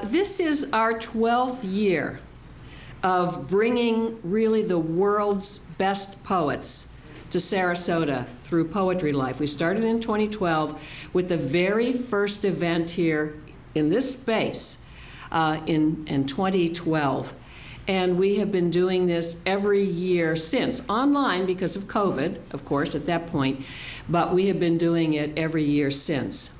This is our 12th year of bringing really the world's best poets to Sarasota through PoetryLife. We started in 2012 with the very first event here in this space in 2012. And we have been doing this every year since, online because of COVID, of course, at that point, but we have been doing it every year since.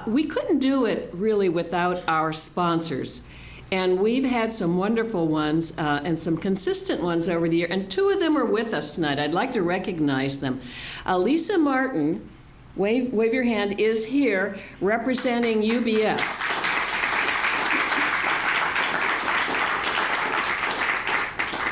We couldn't do it really without our sponsors. And we've had some wonderful ones and some consistent ones over the year. And two of them are with us tonight. I'd like to recognize them. Lisa Martin, wave your hand, is here representing UBS.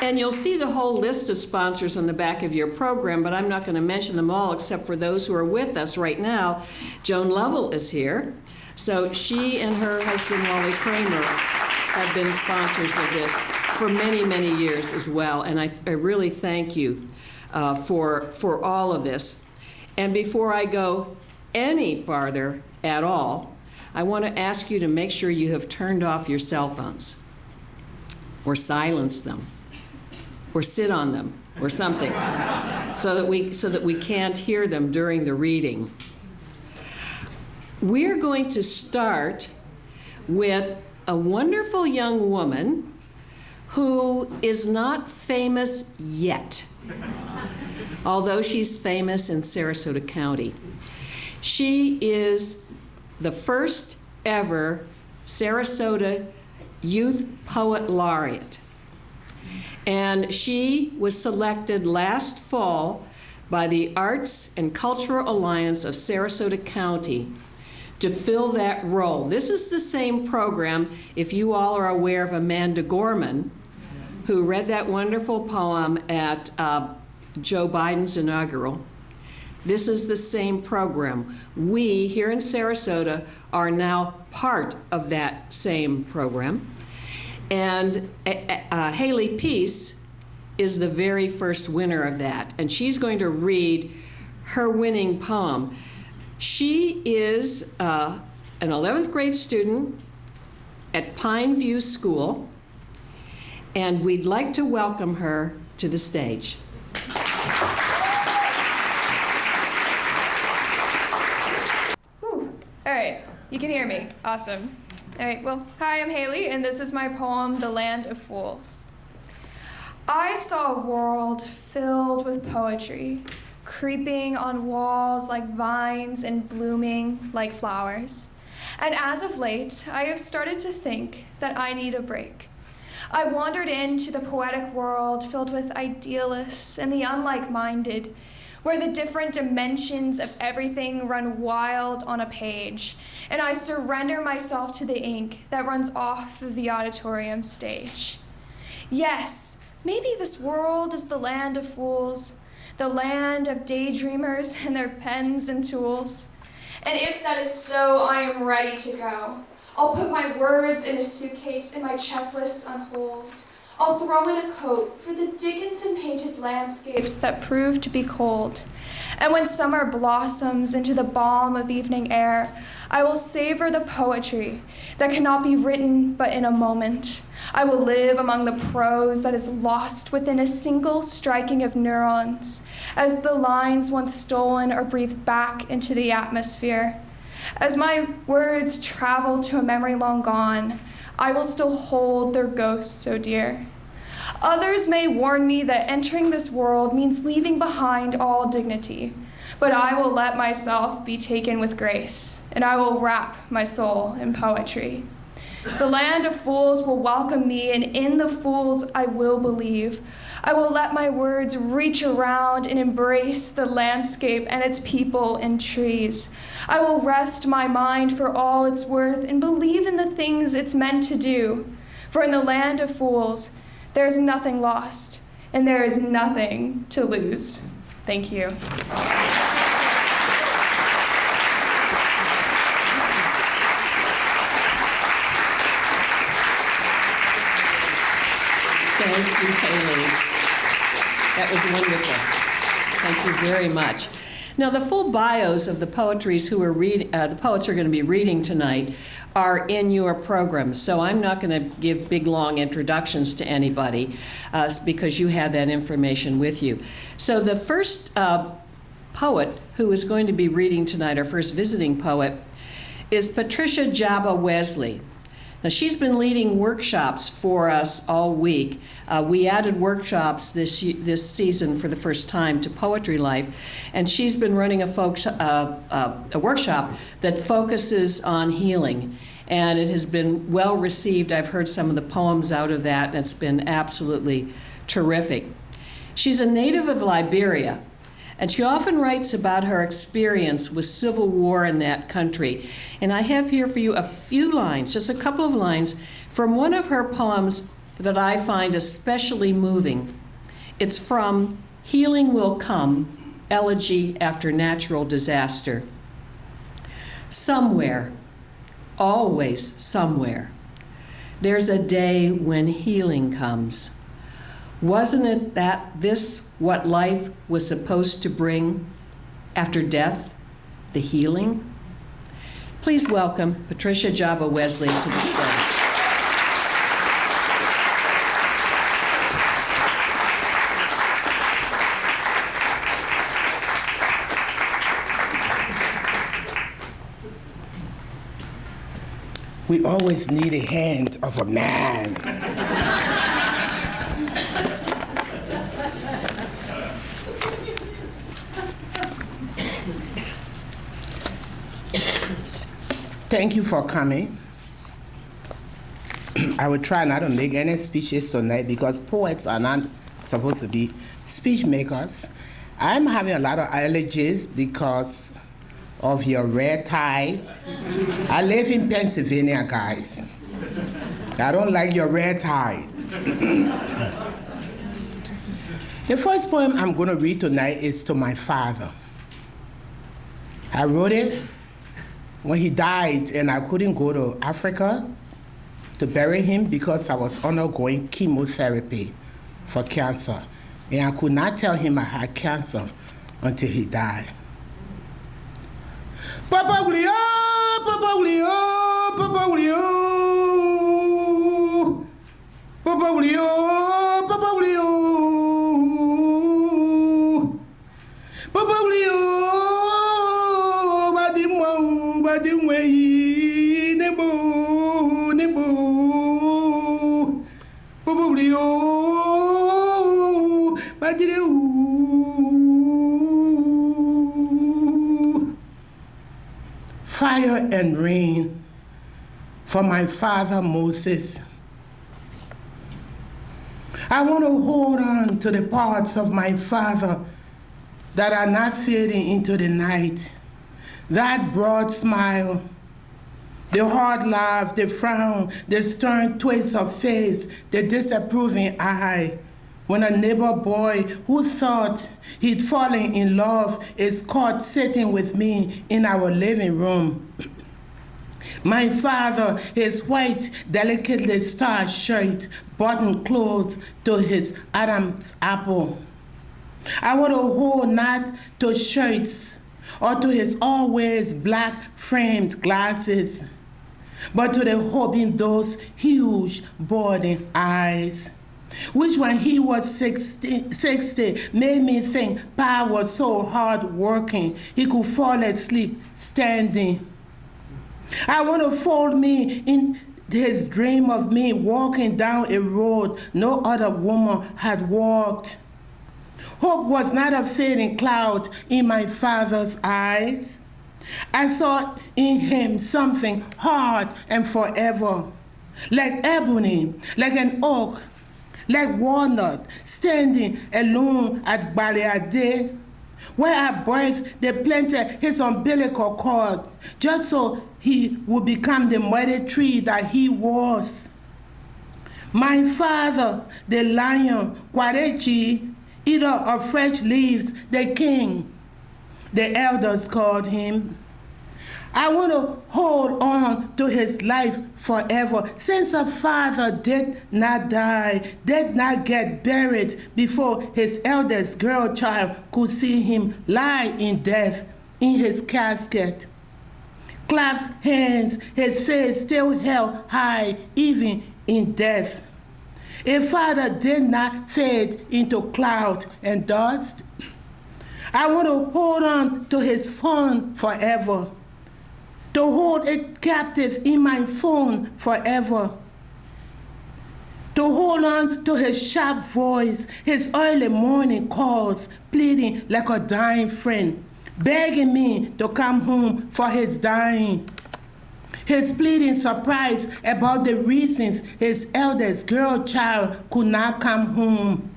And you'll see the whole list of sponsors on the back of your program, but I'm not going to mention them all except for those who are with us right now. Joan Lovell is here. So she and her husband, Wally Kramer, have been sponsors of this for many, many years as well. And I really thank you for all of this. And before I go any farther at all, I want to ask you to make sure you have turned off your cell phones or silenced them, or sit on them, or something, so that we can't hear them during the reading. We're going to start with a wonderful young woman who is not famous yet, although she's famous in Sarasota County. She is the first ever Sarasota Youth Poet Laureate. And she was selected last fall by the Arts and Cultural Alliance of Sarasota County to fill that role. This is the same program, if you all are aware of Amanda Gorman, who read that wonderful poem at Joe Biden's inaugural. This is the same program. We, here in Sarasota, are now part of that same program. And Haley Peace is the very first winner of that. And she's going to read her winning poem. She is an 11th grade student at Pine View School. And we'd like to welcome her to the stage. Whew. All right, you can hear me. Awesome. All right, well, hi, I'm Haley, and this is my poem, The Land of Fools. I saw a world filled with poetry, creeping on walls like vines and blooming like flowers. And as of late, I have started to think that I need a break. I wandered into the poetic world filled with idealists and the unlike-minded, where the different dimensions of everything run wild on a page, and I surrender myself to the ink that runs off of the auditorium stage. Yes, maybe this world is the land of fools, the land of daydreamers and their pens and tools. And if that is so, I am ready to go. I'll put my words in a suitcase and my checklists on hold. I'll throw in a coat for the Dickinson-painted landscapes that prove to be cold. And when summer blossoms into the balm of evening air, I will savor the poetry that cannot be written but in a moment. I will live among the prose that is lost within a single striking of neurons, as the lines once stolen are breathed back into the atmosphere. As my words travel to a memory long gone, I will still hold their ghosts so dear. Others may warn me that entering this world means leaving behind all dignity, but I will let myself be taken with grace, and I will wrap my soul in poetry. The land of fools will welcome me, and in the fools I will believe. I will let my words reach around and embrace the landscape and its people and trees. I will rest my mind for all it's worth and believe in the things it's meant to do. For in the land of fools, there is nothing lost, and there is nothing to lose. Thank you. Thank you, Haley. That was wonderful. Thank you very much. Now, the full bios of the poets who are the poets are going to be reading tonight are in your program. So I'm not going to give big, long introductions to anybody because you have that information with you. So the first poet who is going to be reading tonight, our first visiting poet, is Patricia Jabbeh Wesley. Now, she's been leading workshops for us all week. We added workshops this season for the first time to PoetryLife, and she's been running a workshop that focuses on healing, and it has been well received. I've heard some of the poems out of that, and it's been absolutely terrific. She's a native of Liberia, and she often writes about her experience with civil war in that country. And I have here for you a few lines, just a couple of lines, from one of her poems that I find especially moving. It's from Healing Will Come, Elegy After Natural Disaster. Somewhere, always somewhere, there's a day when healing comes. Wasn't it this what life was supposed to bring after death, the healing? Please welcome Patricia Jabbeh Wesley to the stage. We always need a hand of a man. Thank you for coming. I will try not to make any speeches tonight because poets are not supposed to be speech makers. I'm having a lot of allergies because of your red tie. I live in Pennsylvania, guys. I don't like your red tie. The first poem I'm going to read tonight is to my father. I wrote it when he died, and I couldn't go to Africa to bury him because I was undergoing chemotherapy for cancer. And I could not tell him I had cancer until he died. Papa Julio, Papa Julio, Papa Julio, Papa Julio, Papa Julio, Papa Julio, Badimwe, Nebo, Nebo, Papa Julio, Badimwe. Fire and rain for my father Moses. I want to hold on to the parts of my father that are not fading into the night. That broad smile, the hard laugh, the frown, the stern twist of face, the disapproving eye. When a neighbor boy who thought he'd fallen in love is caught sitting with me in our living room. My father, his white, delicately starched shirt buttoned close to his Adam's apple. I want to hold not to shirts or to his always black framed glasses, but to the hope in those huge boarding eyes, which when he was 60 made me think Pa was so hard working he could fall asleep standing. I want to fold me in his dream of me walking down a road no other woman had walked. Hope was not a fading cloud in my father's eyes. I saw in him something hard and forever, like ebony, like an oak, like walnut, standing alone at Baleade, where I birthed, they planted his umbilical cord, just so he would become the mighty tree that he was. My father, the lion, Kwarechi, eater of fresh leaves, the king, the elders called him. I want to hold on to his life forever, since a father did not die, did not get buried before his eldest girl child could see him lie in death in his casket. claps hands, his face still held high even in death. A father did not fade into cloud and dust. I want to hold on to his phone forever, to hold it captive in my phone forever, to hold on to his sharp voice, his early morning calls, pleading like a dying friend, begging me to come home for his dying. His pleading surprise about the reasons his eldest girl child could not come home,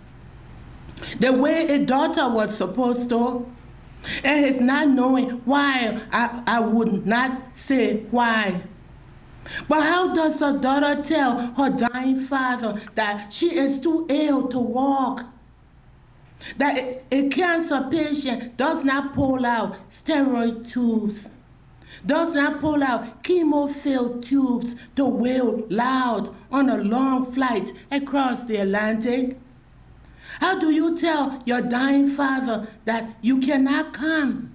the way a daughter was supposed to, and his not knowing why I would not say why. But how does a daughter tell her dying father that she is too ill to walk? That a cancer patient does not pull out steroid tubes, does not pull out chemo-filled tubes to wail loud on a long flight across the Atlantic? How do you tell your dying father that you cannot come?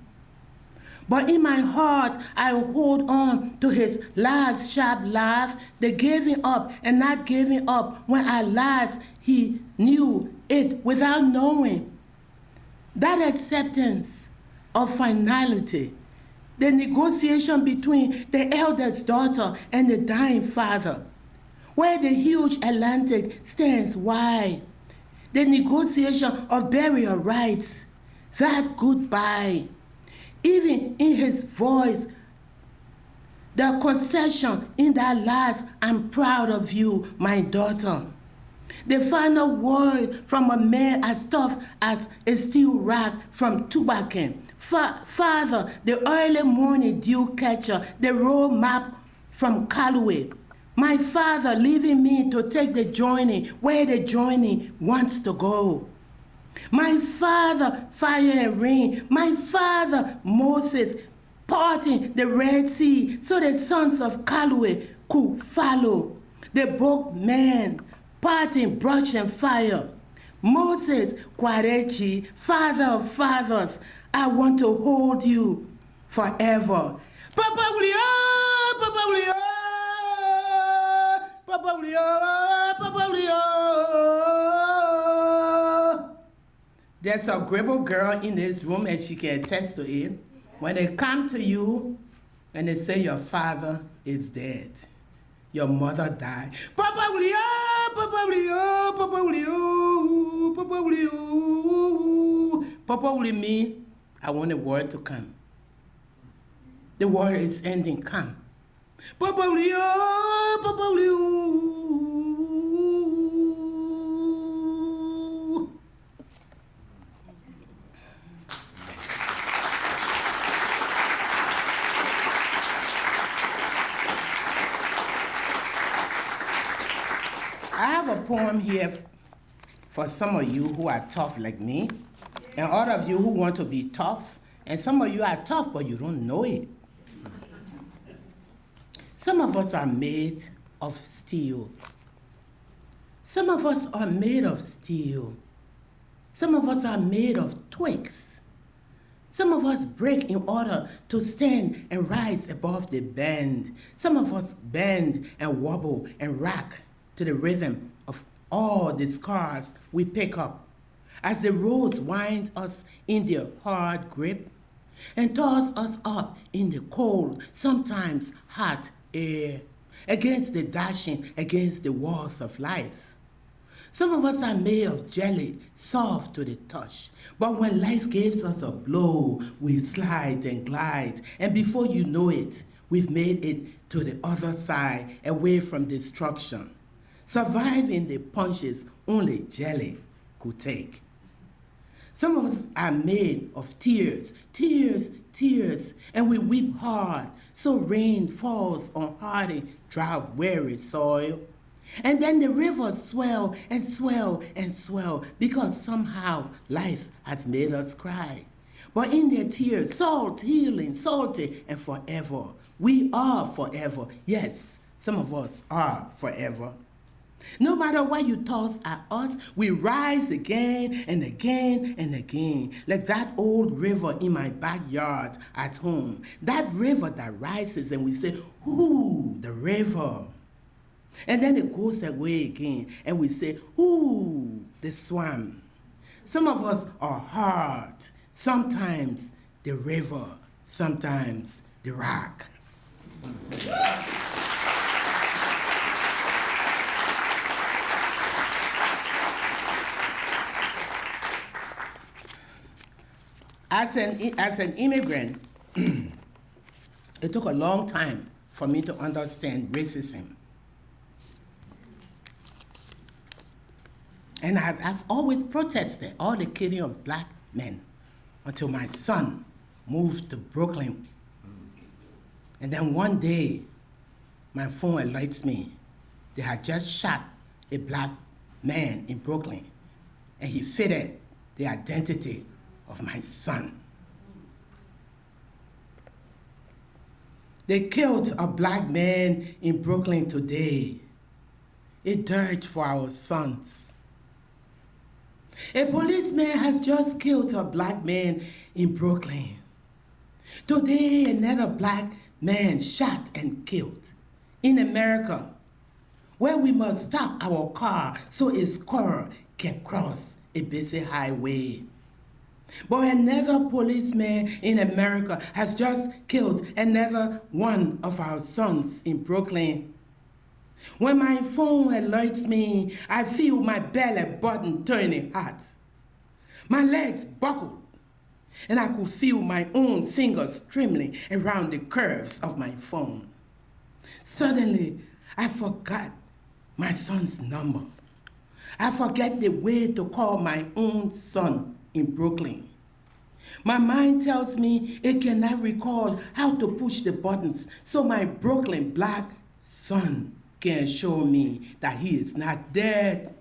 But in my heart, I hold on to his last sharp laugh, the giving up and not giving up when at last he knew it without knowing. That acceptance of finality, the negotiation between the eldest daughter and the dying father, where the huge Atlantic stands wide, the negotiation of burial rights, that goodbye. Even in his voice, the concession in that last, "I'm proud of you, my daughter." The final word from a man as tough as a steel rock from Tubacan. Father, the early morning dew catcher, the road map from Callaway. My father leaving me to take the journey where the journey wants to go. My father, fire and rain. My father, Moses, parting the Red Sea so the sons of Callaway could follow. The boatman, parting brush and fire. Moses, Kwarechi, father of fathers, I want to hold you forever. Papa William, Papa William, Papa William, Papa William. There's a gribble girl in this room and she can attest to it. When they come to you and they say your father is dead, your mother died. Papa William, Papa William, Papa William, Papa William. Papa William me, I want the word to come. The word is ending, come. Papa William, Papa William. I have a poem here for some of you who are tough like me, and all of you who want to be tough, and some of you are tough but you don't know it. Some of us are made of steel. Some of us are made of steel. Some of us are made of twigs. Some of us break in order to stand and rise above the bend. Some of us bend and wobble and rock to the rhythm of all the scars we pick up as the roads wind us in their hard grip and toss us up in the cold, sometimes hot air, against the dashing, against the walls of life. Some of us are made of jelly, soft to the touch, but when life gives us a blow, we slide and glide, and before you know it, we've made it to the other side, away from destruction, surviving the punches only jelly could take. Some of us are made of tears, tears, tears, and we weep hard, so rain falls on hardy, drought-weary soil. And then the rivers swell and swell and swell, because somehow life has made us cry. But in their tears, salt, healing, salty, and forever. We are forever. Yes, some of us are forever. No matter what you toss at us, we rise again and again and again, like that old river in my backyard at home. That river that rises and we say, ooh, the river. And then it goes away again and we say, ooh, the swamp. Some of us are hard. Sometimes the river, sometimes the rock. As an immigrant, it took a long time for me to understand racism. And I've always protested all the killing of black men until my son moved to Brooklyn. And then one day, my phone alerts me they had just shot a black man in Brooklyn, and he fitted the identity of my son. They killed a black man in Brooklyn today. A dirge for our sons. A policeman has just killed a black man in Brooklyn. Today, another black man shot and killed in America, where we must stop our car so its car can cross a busy highway. But another policeman in America has just killed another one of our sons in Brooklyn. When my phone alerts me, I feel my belly button turning hot. My legs buckled, and I could feel my own fingers trembling around the curves of my phone. Suddenly, I forgot my son's number. I forget the way to call my own son in Brooklyn. My mind tells me it cannot recall how to push the buttons so my Brooklyn black son can show me that he is not dead.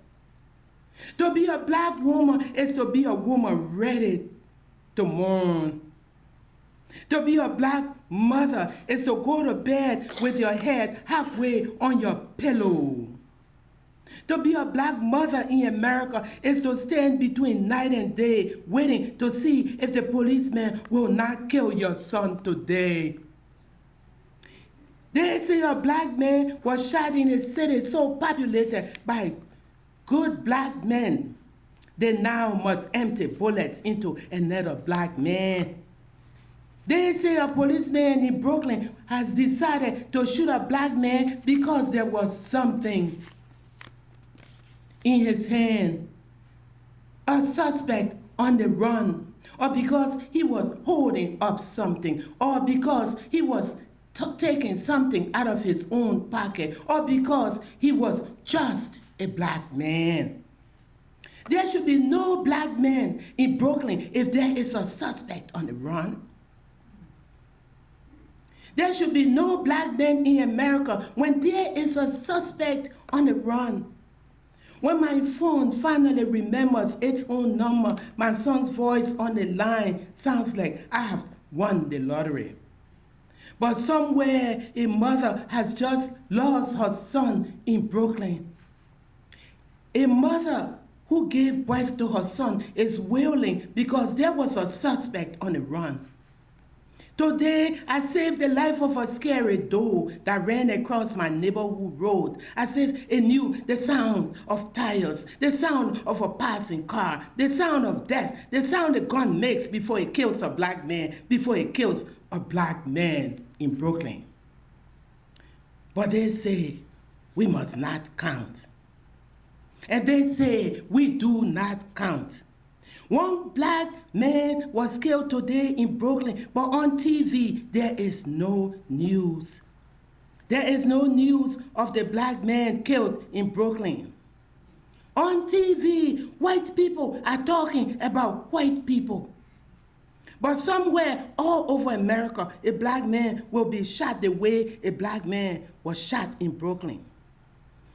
To be a black woman is to be a woman ready to mourn. To be a black mother is to go to bed with your head halfway on your pillow. To be a black mother in America is to stand between night and day waiting to see if the policeman will not kill your son today. They say a black man was shot in a city so populated by good black men. They now must empty bullets into another black man. They say a policeman in Brooklyn has decided to shoot a black man because there was something in his hand. A suspect on the run, or because he was holding up something, or because he was taking something out of his own pocket, or because he was just a black man. There should be no black man in Brooklyn if there is a suspect on the run. There should be no black man in America when there is a suspect on the run. When my phone finally remembers its own number, my son's voice on the line sounds like I have won the lottery. But somewhere a mother has just lost her son in Brooklyn. A mother who gave birth to her son is wailing because there was a suspect on the run. Today, I saved the life of a scary doe that ran across my neighborhood road as if it knew the sound of tires, the sound of a passing car, the sound of death, the sound a gun makes before it kills a black man, before it kills a black man in Brooklyn. But they say we must not count. And they say we do not count. One black man was killed today in Brooklyn, but on TV, there is no news. There is no news of the black man killed in Brooklyn. On TV, white people are talking about white people. But somewhere all over America, a black man will be shot the way a black man was shot in Brooklyn.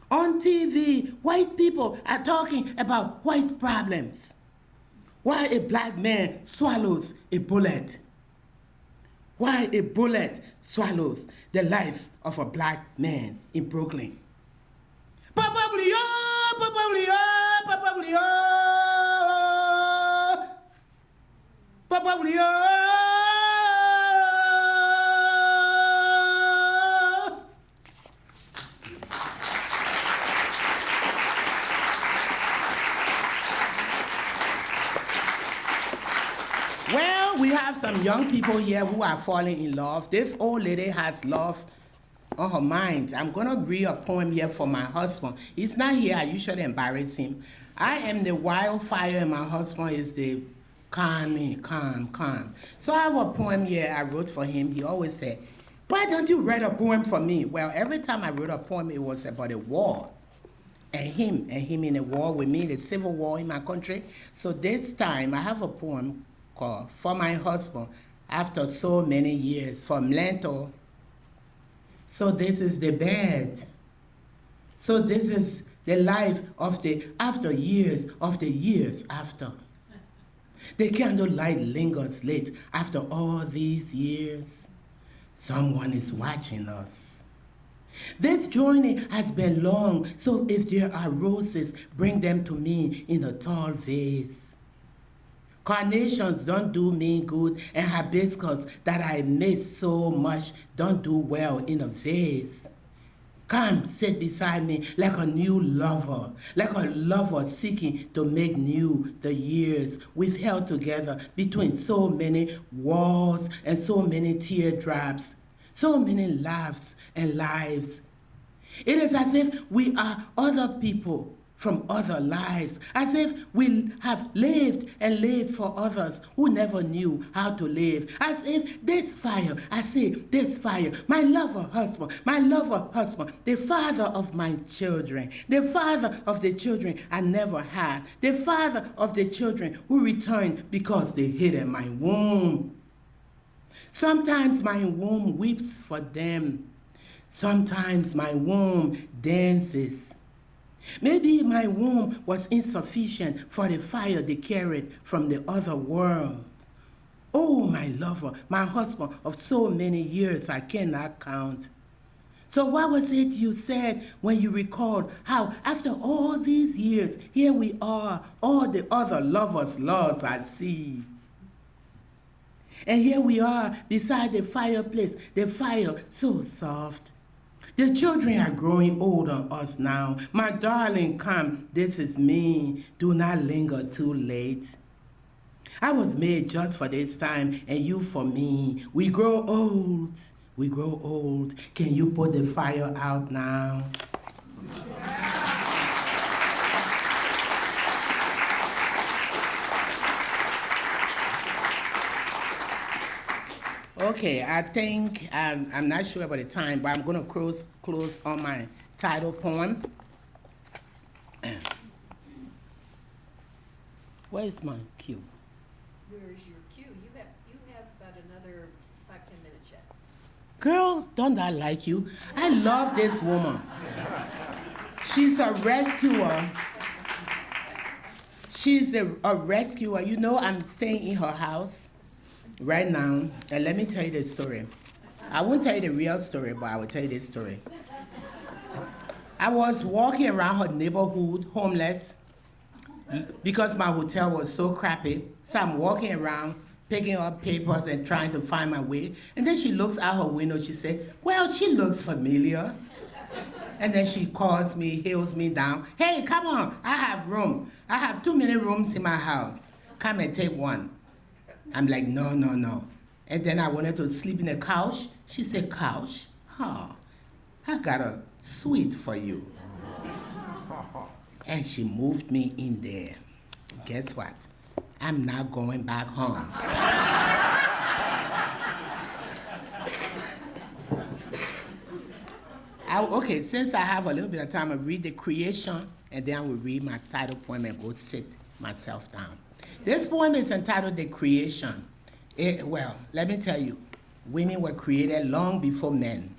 On TV, white people are talking about white problems. Why a black man swallows a bullet. Why a bullet swallows the life of a black man in Brooklyn. Probably, oh, probably, oh, probably, oh, probably, oh. Well, we have some young people here who are falling in love. This old lady has love on her mind. I'm going to read a poem here for my husband. He's not here. I usually embarrass him. I am the wildfire and my husband is the calm. So I have a poem here I wrote for him. He always said, why don't you write a poem for me? Well, every time I wrote a poem, it was about a war. And him in a war with me, the civil war in my country. So this time I have a poem called For My Husband After So Many Years from Blanco. So this is the bed. So this is the life of the after years of the years after. The candlelight lingers lit after all these years. Someone is watching us. This journey has been long, so if there are roses, bring them to me in a tall vase. Carnations don't do me good, and hibiscus that I miss so much don't do well in a vase. Come sit beside me like a new lover, like a lover seeking to make new the years we've held together between so many walls and so many teardrops, so many laughs and lives. It is as if we are other people from other lives, as if we have lived and lived for others who never knew how to live, as if this fire, I say this fire, my lover husband, the father of my children, the father of the children I never had, the father of the children who returned because they hid in my womb. Sometimes my womb weeps for them. Sometimes my womb dances. Maybe my womb was insufficient for the fire they carried from the other world. Oh, my lover, my husband of so many years I cannot count. So what was it you said when you recalled how after all these years, here we are, all the other lovers lost I see. And here we are beside the fireplace, the fire so soft. The children are growing old on us now. My darling, come, this is me. Do not linger too late. I was made just for this time, and you for me. We grow old. Can you put the fire out now? Okay, I think, I'm not sure about the time, but I'm going to close on my title poem. Where's my cue? Where's your cue? You have about another 5-10 minutes yet. Girl, don't I like you? I love this woman. She's a rescuer. She's a rescuer. You know, I'm staying in her house right now, and let me tell you the story. I won't tell you the real story, but I will tell you this story. I was walking around her neighborhood, homeless, because my hotel was so crappy. So I'm walking around, picking up papers and trying to find my way. And then she looks out her window, she said, well, she looks familiar. And then she calls me, hails me down. Hey, come on, I have room. I have too many rooms in my house. Come and take one. I'm like, no. And then I wanted to sleep in a couch. She said, couch? Oh, I got a suite for you. And she moved me in there. Guess what? I'm not going back home. Okay, since I have a little bit of time, I'll read the creation, and then I will read my title poem and go sit myself down. This poem is entitled The Creation. Well, let me tell you, women were created long before men.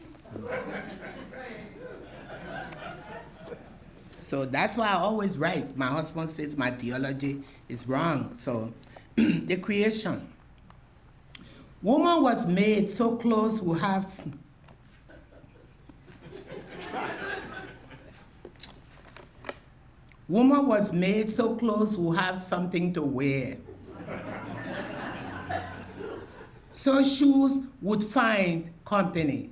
So that's why I always write. My husband says my theology is wrong. So, the creation. Woman was made so close we have... Woman was made so clothes will have something to wear. So shoes would find company.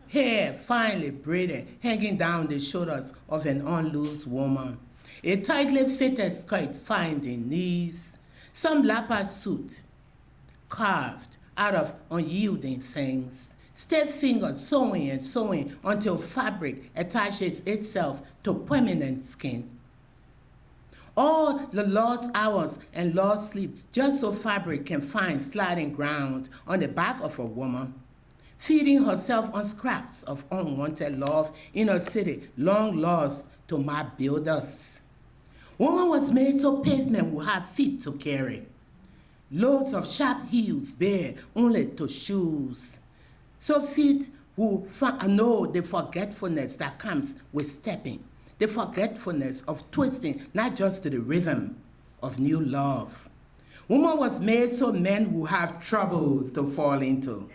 Hair finely braided, hanging down the shoulders of an unloosed woman. A tightly fitted skirt finding knees. Some leopard suit carved out of unyielding things. Stiff fingers sewing and sewing until fabric attaches itself to permanent skin. All the lost hours and lost sleep just so fabric can find sliding ground on the back of a woman, feeding herself on scraps of unwanted love in a city long lost to map builders. Woman was made so pavement would have feet to carry. Loads of sharp heels bare only to shoes. So feet will know the forgetfulness that comes with stepping, the forgetfulness of twisting, not just to the rhythm of new love. Woman was made so men will have trouble to fall into.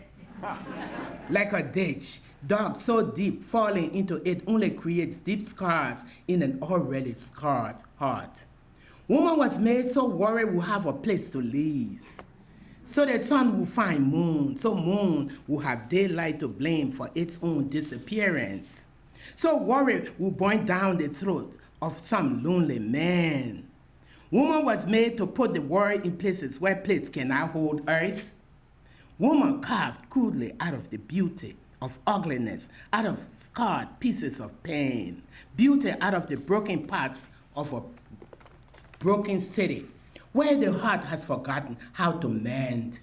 Like a ditch, dug so deep, falling into it only creates deep scars in an already scarred heart. Woman was made so worry will have a place to live. So the sun will find moon, so moon will have daylight to blame for its own disappearance. So worry will burn down the throat of some lonely man. Woman was made to put the worry in places where place cannot hold earth. Woman carved crudely out of the beauty of ugliness, out of scarred pieces of pain, beauty out of the broken parts of a broken city, where the heart has forgotten how to mend.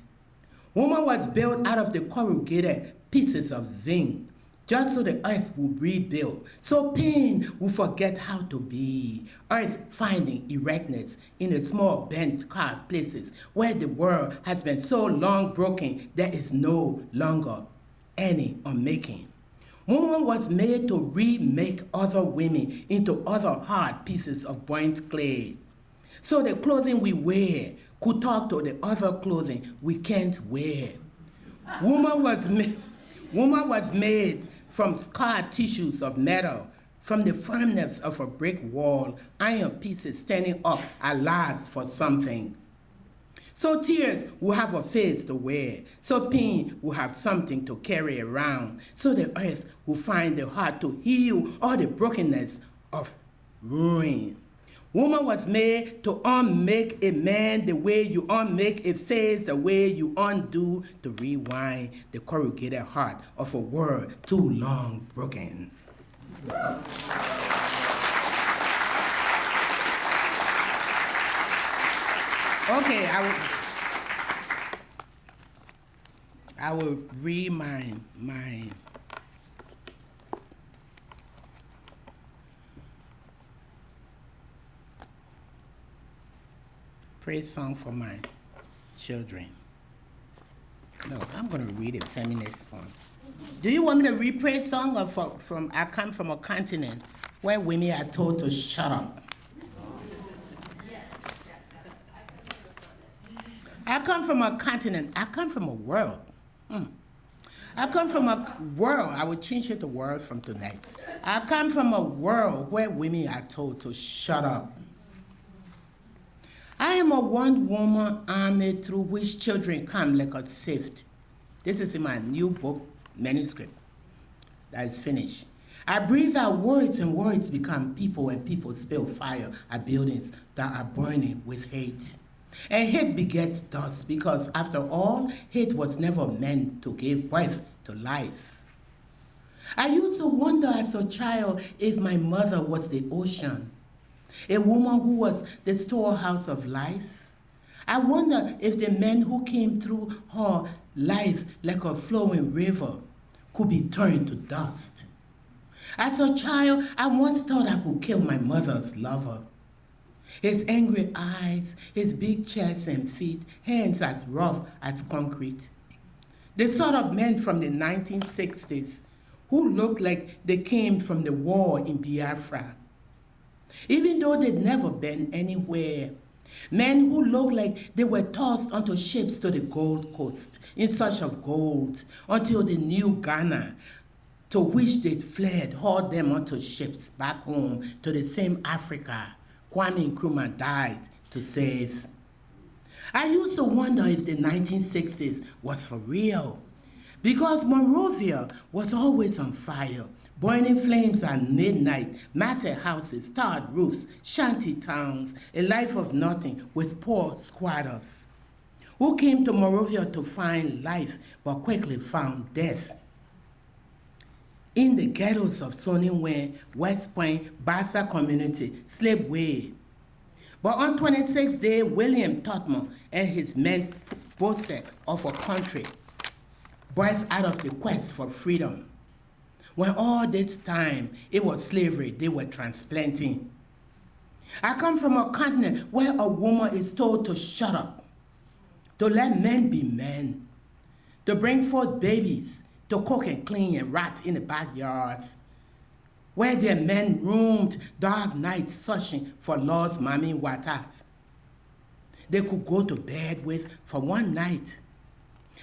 Woman was built out of the corrugated pieces of zinc, just so the earth will rebuild, so pain will forget how to be. Earth finding erectness in the small bent carved places where the world has been so long broken there is no longer any unmaking. Woman was made to remake other women into other hard pieces of burnt clay. So the clothing we wear could talk to the other clothing we can't wear. Woman was made from scarred tissues of metal, from the firmness of a brick wall, iron pieces standing up at last for something. So tears will have a face to wear, so pain will have something to carry around, so the earth will find the heart to heal all the brokenness of ruin. Woman was made to unmake a man the way you unmake a face, the way you undo to rewind the corrugated heart of a world too long broken. Okay, I will read my praise song for my children. No, I'm going to read a feminist poem. Do you want me to read praise song or from I come from a continent where women are told to shut up? I come from a continent. I come from a world. I come from a world. I will change it to world from tonight. I come from a world where women are told to shut up. I am a one-woman army through which children come like a sift. This is in my new book manuscript that is finished. I breathe out words and words become people and people spill fire at buildings that are burning with hate. And hate begets dust because after all, hate was never meant to give birth to life. I used to wonder as a child if my mother was the ocean, a woman who was the storehouse of life. I wonder if the men who came through her life like a flowing river could be turned to dust. As a child, I once thought I could kill my mother's lover. His angry eyes, his big chest and feet, hands as rough as concrete. The sort of men from the 1960s who looked like they came from the war in Biafra. Even though they'd never been anywhere. Men who looked like they were tossed onto ships to the Gold Coast in search of gold until the new Ghana to which they'd fled hauled them onto ships back home to the same Africa Kwame Nkrumah died to save. I used to wonder if the 1960s was for real, because Monrovia was always on fire. Burning flames at midnight, matted houses, tarred roofs, shanty towns, a life of nothing with poor squatters who came to Monrovia to find life but quickly found death. In the ghettos of Sonny West Point, Bassa community, slave way. But on 26th day, William Totman and his men boasted of a country birthed out of the quest for freedom. When all this time it was slavery they were transplanting. I come from a continent where a woman is told to shut up, to let men be men, to bring forth babies, to cook and clean and rat in the backyards, where their men roamed dark nights searching for lost mommy watas they could go to bed with for one night.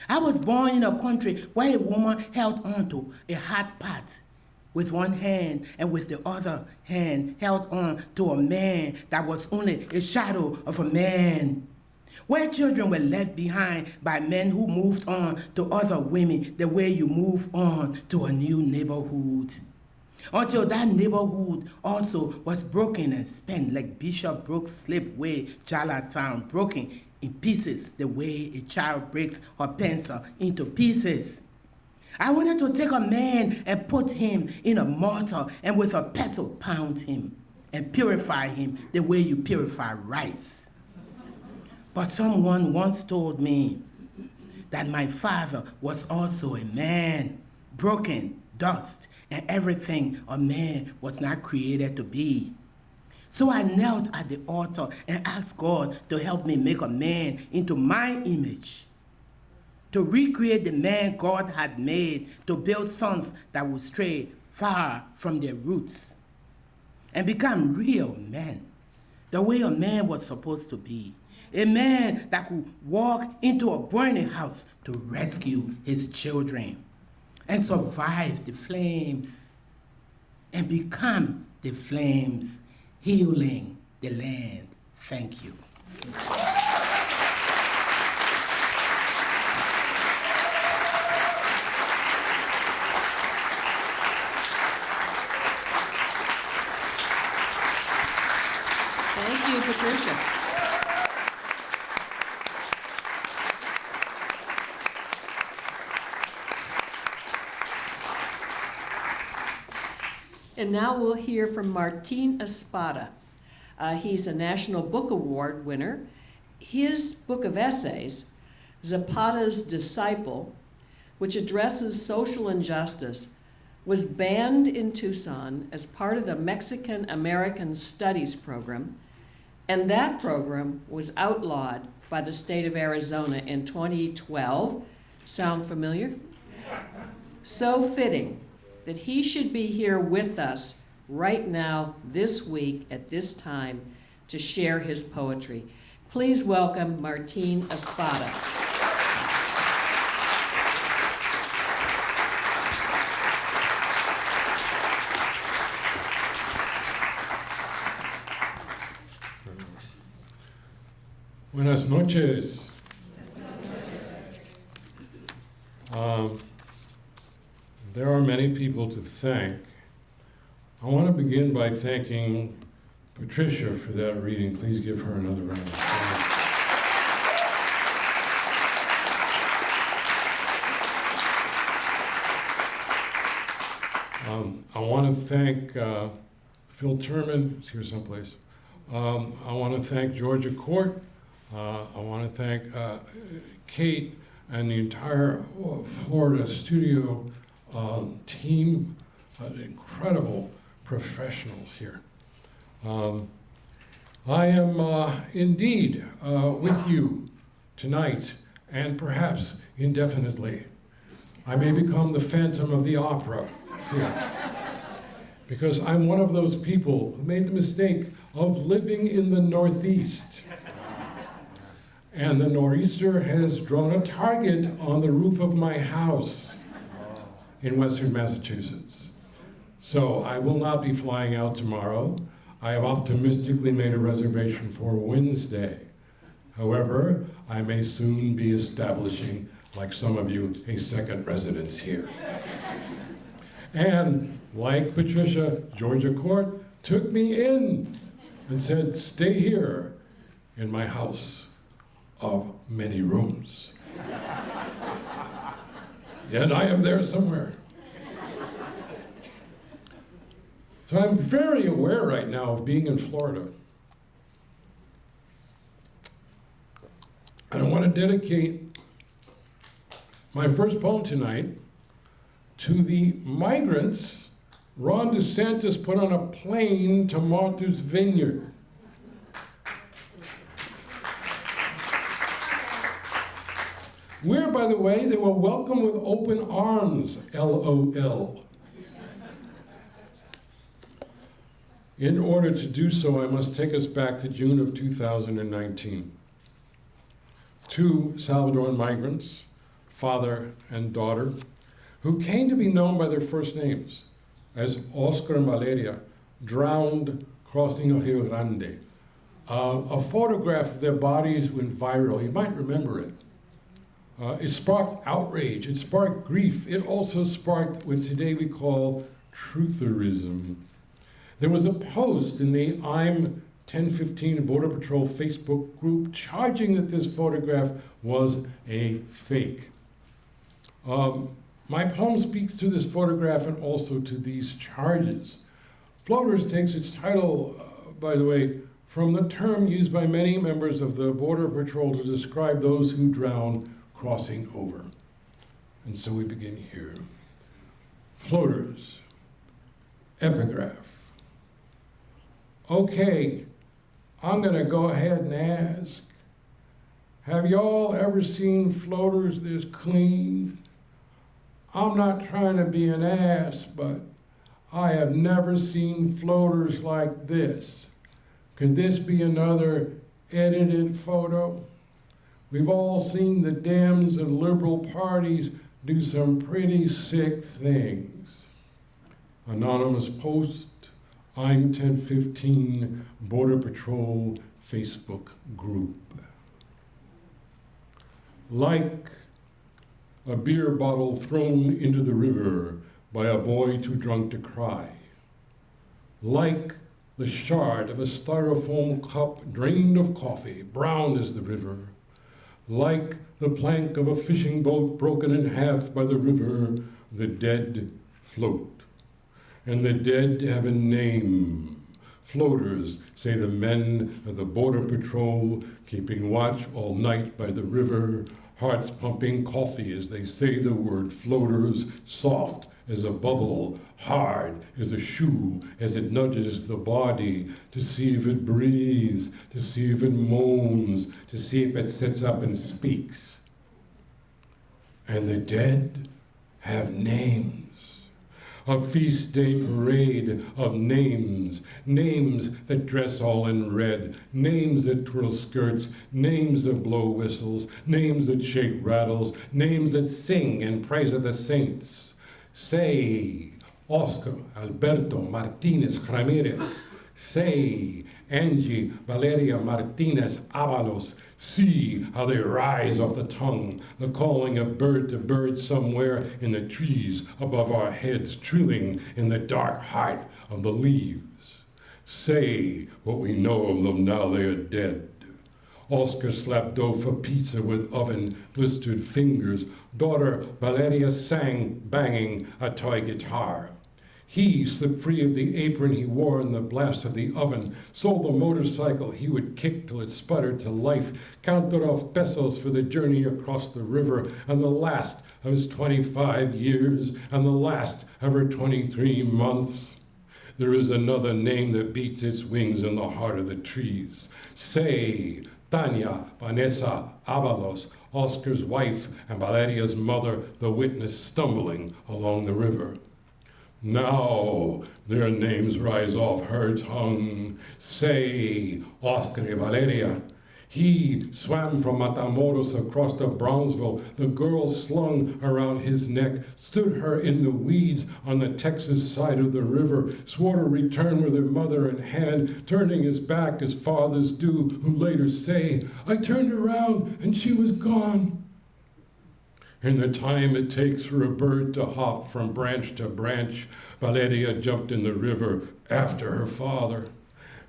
I was born in a country where a woman held on to a hot pot with one hand and with the other hand held on to a man that was only a shadow of a man. Where children were left behind by men who moved on to other women the way you move on to a new neighborhood. Until that neighborhood also was broken and spent like Bishop Brooks' slipway, Charlottetown, broken in pieces the way a child breaks her pencil into pieces. I wanted to take a man and put him in a mortar and with a pestle pound him and purify him the way you purify rice. But someone once told me that my father was also a man, broken, dust, and everything a man was not created to be. So I knelt at the altar and asked God to help me make a man into my image, to recreate the man God had made, to build sons that would stray far from their roots and become real men, the way a man was supposed to be. A man that could walk into a burning house to rescue his children and survive the flames and become the flames, healing the land. Thank you. Thank you, Patricia. And now we'll hear from Martín Espada. He's a National Book Award winner. His book of essays, Zapata's Disciple, which addresses social injustice, was banned in Tucson as part of the Mexican American Studies program, and that program was outlawed by the state of Arizona in 2012. Sound familiar? So fitting that he should be here with us right now, this week, at this time, to share his poetry. Please welcome Martín Espada. Buenas noches. There are many people to thank. I want to begin by thanking Patricia for that reading. Please give her another round of applause. I want to thank Phil Turman, is here someplace. I want to thank Georgia Court. I want to thank Kate and the entire Florida studio team, incredible professionals here. I am indeed with you tonight and perhaps indefinitely. I may become the Phantom of the Opera here because I'm one of those people who made the mistake of living in the Northeast. And the nor'easter has drawn a target on the roof of my house in Western Massachusetts. So I will not be flying out tomorrow. I have optimistically made a reservation for Wednesday. However, I may soon be establishing, like some of you, a second residence here. And like Patricia, Georgia Court took me in and said, stay here in my house of many rooms. And I am there somewhere. So I'm very aware right now of being in Florida. And I want to dedicate my first poem tonight to the migrants Ron DeSantis put on a plane to Martha's Vineyard. Where, by the way, they were welcomed with open arms, LOL. In order to do so, I must take us back to June of 2019. Two Salvadoran migrants, father and daughter, who came to be known by their first names as Oscar and Valeria, drowned crossing the Rio Grande. A photograph of their bodies went viral. You might remember it. It sparked outrage. It sparked grief. It also sparked what today we call trutherism. There was a post in the I'm 1015 Border Patrol Facebook group charging that this photograph was a fake. My poem speaks to this photograph and also to these charges. Floaters takes its title, by the way, from the term used by many members of the Border Patrol to describe those who drown crossing over. And so we begin here. Floaters, epigraph. Okay, I'm gonna go ahead and ask, have y'all ever seen floaters this clean? I'm not trying to be an ass, but I have never seen floaters like this. Could this be another edited photo? We've all seen the Dems and liberal parties do some pretty sick things. Anonymous post, I'm 1015 Border Patrol Facebook group. Like a beer bottle thrown into the river by a boy too drunk to cry. Like the shard of a styrofoam cup drained of coffee, brown as the river. Like the plank of a fishing boat broken in half by the river, the dead float. And the dead have a name. Floaters, say the men of the Border Patrol, keeping watch all night by the river, hearts pumping coffee as they say the word floaters, soft as a bubble, hard as a shoe as it nudges the body to see if it breathes, to see if it moans, to see if it sits up and speaks. And the dead have names. A feast day parade of names, names that dress all in red, names that twirl skirts, names that blow whistles, names that shake rattles, names that sing in praise of the saints. Say, Oscar, Alberto, Martinez, Ramirez. Say, Angie, Valeria, Martinez, Avalos. See how they rise off the tongue, the calling of bird to bird somewhere in the trees above our heads, trilling in the dark heart of the leaves. Say what we know of them now they are dead. Oscar slapped dough for pizza with oven-blistered fingers. Daughter Valeria sang, banging a toy guitar. He slipped free of the apron he wore in the blast of the oven, sold the motorcycle he would kick till it sputtered to life, counted off pesos for the journey across the river, and the last of his 25 years, and the last of her 23 months. There is another name that beats its wings in the heart of the trees. Say, Tanya, Vanessa, Avalos, Oscar's wife, and Valeria's mother, the witness stumbling along the river. Now their names rise off her tongue. Say, Oscar y Valeria. He swam from Matamoros across to Brownsville. The girl slung around his neck, stood her in the weeds on the Texas side of the river, swore to return with her mother in hand, turning his back as fathers do, who later say, I turned around and she was gone. In the time it takes for a bird to hop from branch to branch, Valeria jumped in the river after her father.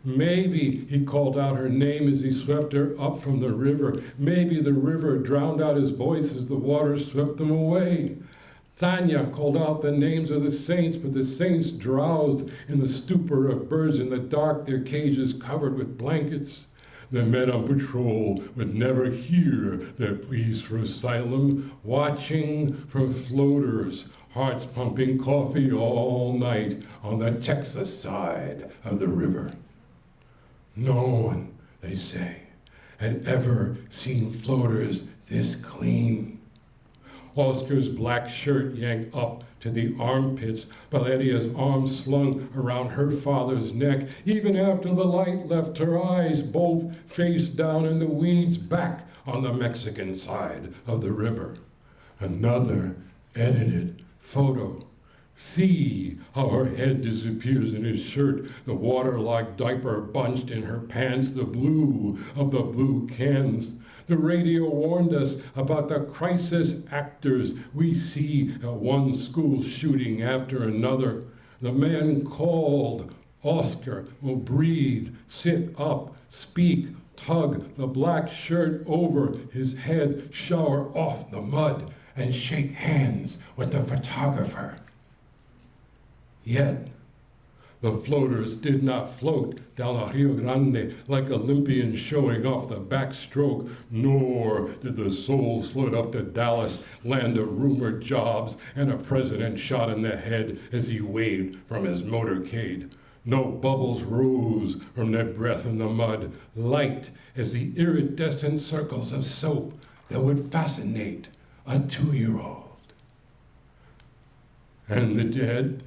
Maybe he called out her name as he swept her up from the river. Maybe the river drowned out his voice as the water swept them away. Tanya called out the names of the saints, but the saints drowsed in the stupor of birds in the dark, their cages covered with blankets. The men on patrol would never hear their pleas for asylum, watching for floaters, hearts pumping coffee all night on the Texas side of the river. No one, they say, had ever seen floaters this clean. Oscar's black shirt yanked up to the armpits, Valeria's arms slung around her father's neck, even after the light left her eyes, both face down in the weeds back on the Mexican side of the river. Another edited photo. See how her head disappears in his shirt, the water-like diaper bunched in her pants, the blue of the blue cans. The radio warned us about the crisis actors we see at one school shooting after another. The man called. Oscar will breathe, sit up, speak, tug the black shirt over his head, shower off the mud, and shake hands with the photographer. Yet, the floaters did not float down the Rio Grande like Olympians showing off the backstroke, nor did the souls float up to Dallas, land of rumored jobs and a president shot in the head as he waved from his motorcade. No bubbles rose from their breath in the mud, light as the iridescent circles of soap that would fascinate a 2-year-old. And the dead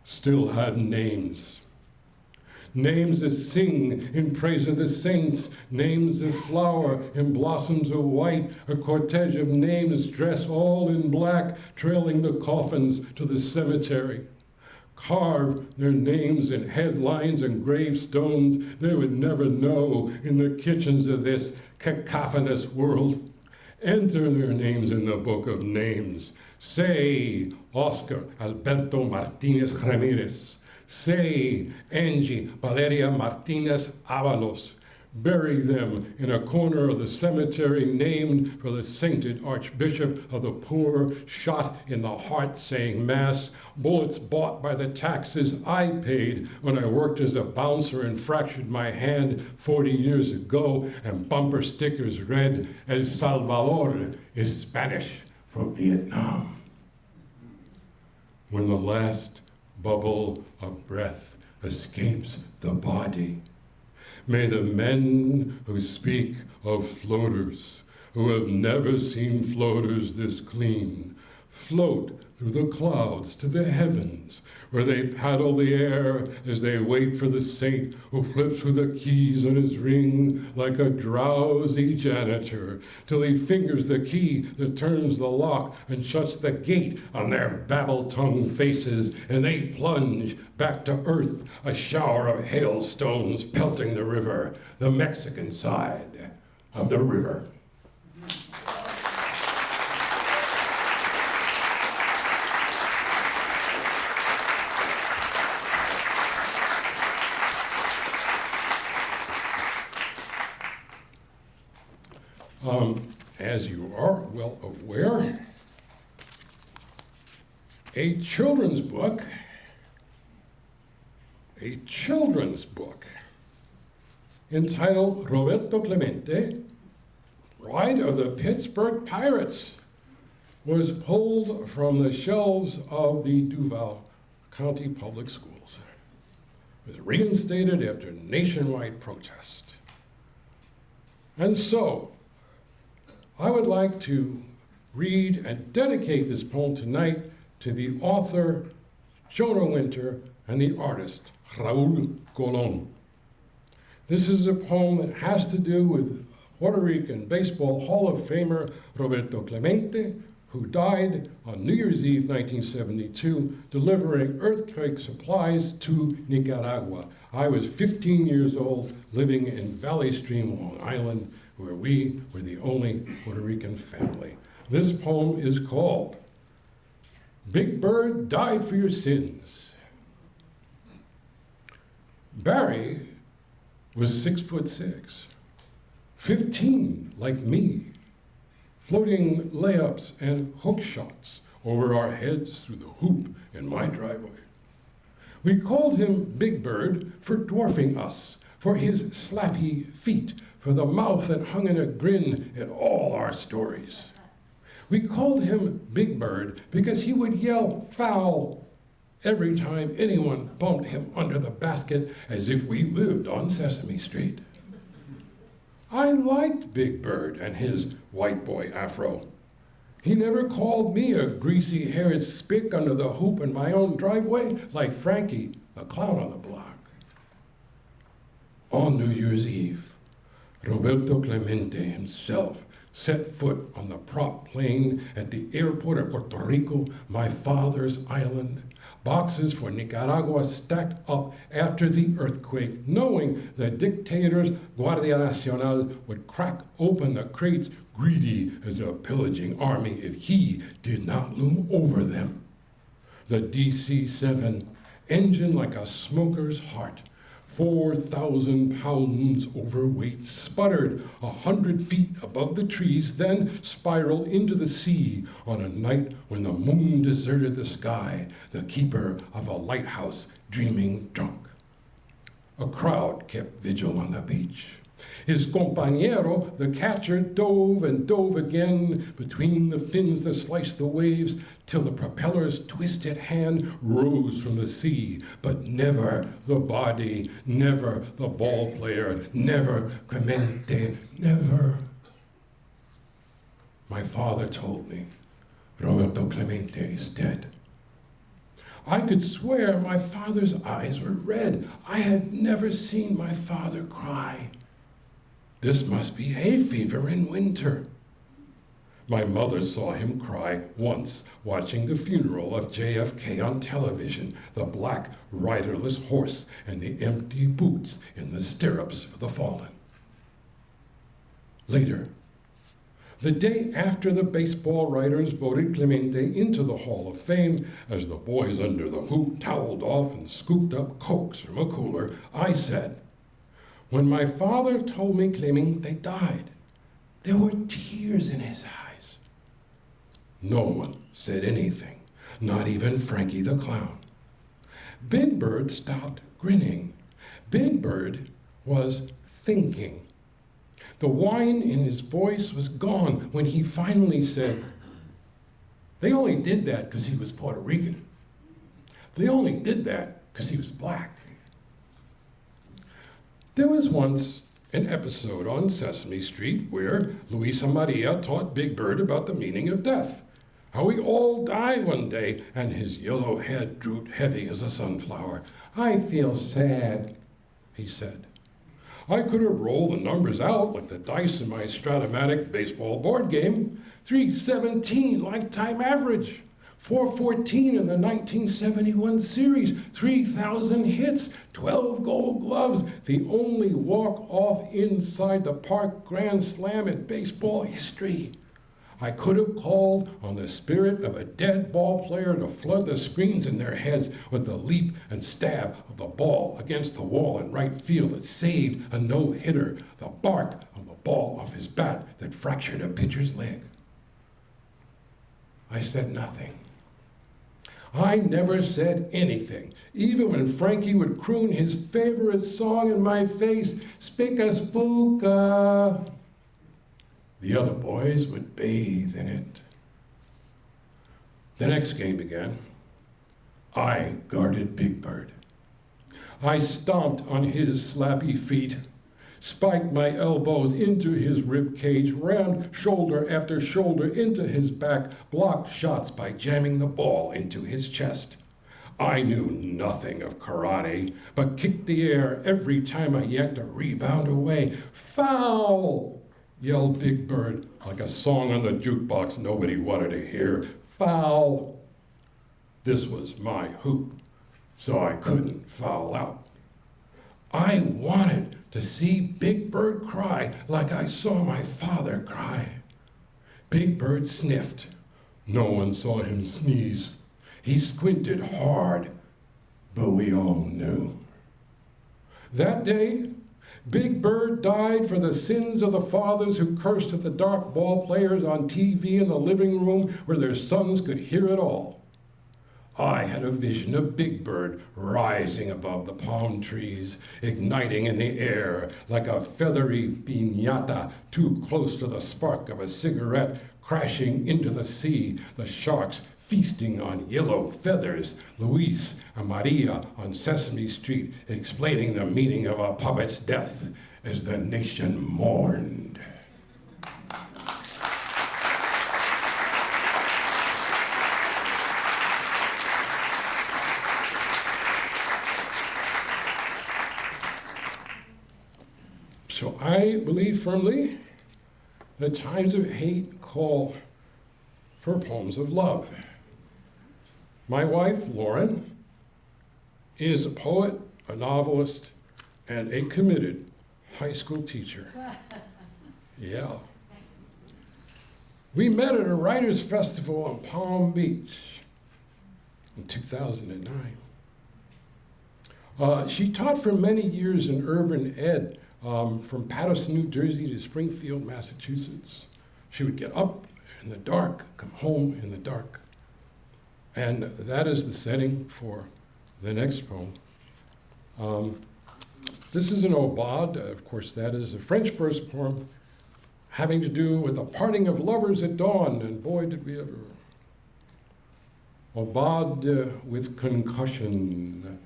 still have names. Names that sing in praise of the saints, names that flower in blossoms of white, a cortege of names dressed all in black, trailing the coffins to the cemetery. Carve their names in headlines and gravestones they would never know in the kitchens of this cacophonous world. Enter their names in the book of names. Say Oscar Alberto Martinez Ramirez. Say Angie Valeria Martinez Avalos. Bury them in a corner of the cemetery named for the sainted Archbishop of the Poor, shot in the heart saying Mass, bullets bought by the taxes I paid when I worked as a bouncer and fractured my hand 40 years ago, and bumper stickers read, El Salvador is Spanish for Vietnam. When the last bubble of breath escapes the body, may the men who speak of floaters, who have never seen floaters this clean, float through the clouds to the heavens, where they paddle the air as they wait for the saint who flips with the keys on his ring like a drowsy janitor, till he fingers the key that turns the lock and shuts the gate on their babble-tongued faces, and they plunge back to earth, a shower of hailstones pelting the river, the Mexican side of the river. As you are well aware, a children's book entitled Roberto Clemente, Bride of the Pittsburgh Pirates, was pulled from the shelves of the Duval County Public Schools. It was reinstated after nationwide protest. And so, I would like to read and dedicate this poem tonight to the author, Jonah Winter, and the artist, Raul Colon. This is a poem that has to do with Puerto Rican Baseball Hall of Famer Roberto Clemente, who died on New Year's Eve 1972, delivering earthquake supplies to Nicaragua. I was 15 years old, living in Valley Stream, Long Island, where we were the only Puerto Rican family. This poem is called Big Bird Died for Your Sins. Barry was 6'6", 15 like me, floating layups and hook shots over our heads through the hoop in my driveway. We called him Big Bird for dwarfing us, for his slappy feet, for the mouth that hung in a grin at all our stories. We called him Big Bird because he would yell foul every time anyone bumped him under the basket as if we lived on Sesame Street. I liked Big Bird and his white boy afro. He never called me a greasy-haired spick under the hoop in my own driveway like Frankie, the clown on the block. On New Year's Eve, Roberto Clemente himself set foot on the prop plane at the airport of Puerto Rico, my father's island. Boxes for Nicaragua stacked up after the earthquake, knowing the dictator's Guardia Nacional would crack open the crates, greedy as a pillaging army if he did not loom over them. The DC-7, engine like a smoker's heart, 4,000 pounds overweight, sputtered 100 feet above the trees, then spiraled into the sea on a night when the moon deserted the sky, the keeper of a lighthouse dreaming drunk. A crowd kept vigil on the beach. His compañero, the catcher, dove and dove again between the fins that sliced the waves till the propeller's twisted hand rose from the sea. But never the body, never the ball player, never Clemente, never. My father told me, Roberto Clemente is dead. I could swear my father's eyes were red. I had never seen my father cry. This must be hay fever in winter. My mother saw him cry once watching the funeral of JFK on television, the black riderless horse and the empty boots in the stirrups for the fallen. Later, the day after the baseball writers voted Clemente into the Hall of Fame, as the boys under the hoop toweled off and scooped up Cokes from a cooler, I said, when my father told me Clemente died, there were tears in his eyes. No one said anything, not even Frankie the clown. Big Bird stopped grinning. Big Bird was thinking. The whine in his voice was gone when he finally said, they only did that because he was Puerto Rican. They only did that because he was black. There was once an episode on Sesame Street where Luisa Maria taught Big Bird about the meaning of death, how we all die one day, and his yellow head drooped heavy as a sunflower. I feel sad, he said. I could have rolled the numbers out like the dice in my Stratomatic baseball board game. 317 lifetime average. 414 in the 1971 series, 3,000 hits, 12 gold gloves, the only walk-off inside the park grand slam in baseball history. I could have called on the spirit of a dead ball player to flood the screens in their heads with the leap and stab of the ball against the wall in right field that saved a no-hitter, the bark on the ball off his bat that fractured a pitcher's leg. I said nothing. I never said anything, even when Frankie would croon his favorite song in my face, Spicka Spooka. The other boys would bathe in it. The next game began. I guarded Big Bird. I stomped on his slappy feet, spiked my elbows into his rib cage, rammed shoulder after shoulder into his back, blocked shots by jamming the ball into his chest. I knew nothing of karate, but kicked the air every time I yanked a rebound away. Foul! Yelled Big Bird like a song on the jukebox nobody wanted to hear. Foul! This was my hoop, so I couldn't foul out. I wanted to see Big Bird cry like I saw my father cry. Big Bird sniffed. No one saw him sneeze. He squinted hard, but we all knew. That day, Big Bird died for the sins of the fathers who cursed at the dark ball players on TV in the living room where their sons could hear it all. I had a vision of Big Bird rising above the palm trees, igniting in the air like a feathery piñata too close to the spark of a cigarette, crashing into the sea, the sharks feasting on yellow feathers, Luis and Maria on Sesame Street explaining the meaning of a puppet's death as the nation mourned. So I believe firmly that times of hate call for poems of love. My wife, Lauren, is a poet, a novelist, and a committed high school teacher. Yeah. We met at a writers' festival in Palm Beach in 2009. She taught for many years in urban ed, from Paterson, New Jersey to Springfield, Massachusetts. She would get up in the dark, come home in the dark. And that is the setting for the next poem. This is an aubade. Of course, that is a French verse poem having to do with the parting of lovers at dawn, and boy, did we ever. Aubade with concussion.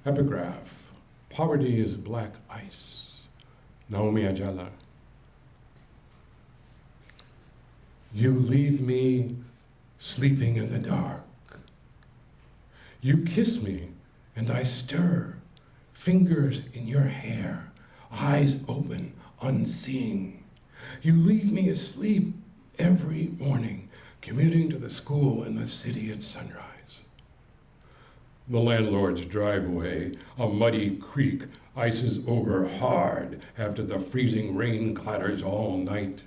Epigraph. Poverty is black ice. Naomi Ajala. You leave me sleeping in the dark. You kiss me and I stir, fingers in your hair, eyes open, unseeing. You leave me asleep every morning, commuting to the school in the city at sunrise. The landlord's driveway, a muddy creek, ices over hard after the freezing rain clatters all night.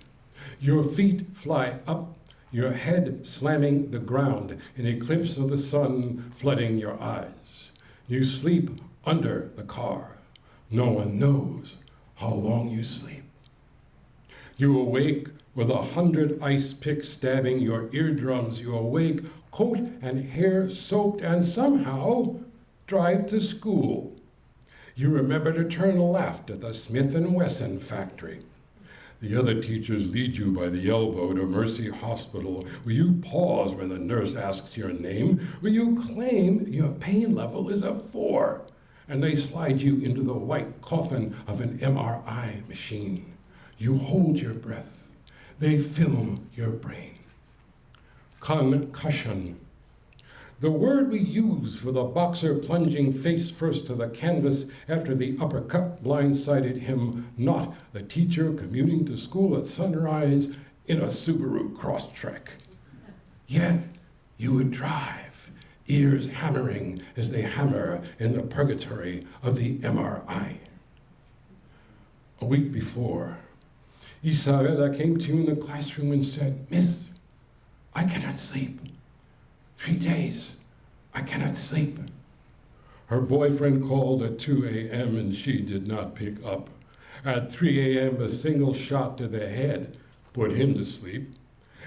Your feet fly up, your head slamming the ground, an eclipse of the sun flooding your eyes. You sleep under the car. No one knows how long you sleep. You awake with 100 ice picks stabbing your eardrums. You awake, coat and hair soaked, and somehow drive to school. You remember to turn left at the Smith & Wesson factory. The other teachers lead you by the elbow to Mercy Hospital, where you pause when the nurse asks your name, where you claim your pain level is a 4, and they slide you into the white coffin of an MRI machine. You hold your breath. They film your brain. Concussion. The word we use for the boxer plunging face first to the canvas after the uppercut blindsided him, not the teacher commuting to school at sunrise in a Subaru Crosstrek. Yet you would drive, ears hammering as they hammer in the purgatory of the MRI. A week before, Isabella came to you in the classroom and said, "Miss, I cannot sleep. 3 days, I cannot sleep." Her boyfriend called at 2 a.m. and she did not pick up. At 3 a.m., a single shot to the head put him to sleep,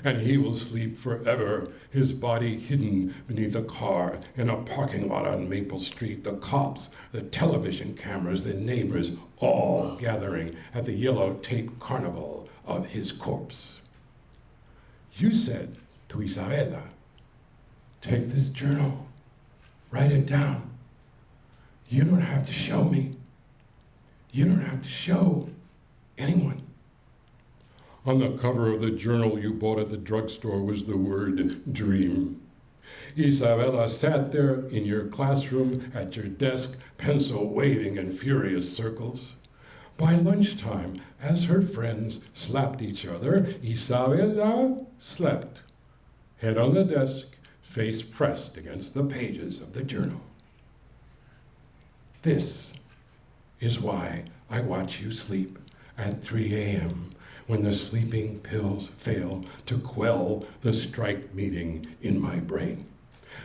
and he will sleep forever, his body hidden beneath a car in a parking lot on Maple Street, the cops, the television cameras, the neighbors, all gathering at the yellow tape carnival of his corpse. You said to Isabella, "Take this journal, write it down. You don't have to show me. You don't have to show anyone." On the cover of the journal you bought at the drugstore was the word dream. Isabella sat there in your classroom at your desk, pencil waving in furious circles. By lunchtime, as her friends slapped each other, Isabella slept, head on the desk, face pressed against the pages of the journal. This is why I watch you sleep at 3 a.m. when the sleeping pills fail to quell the strike meeting in my brain.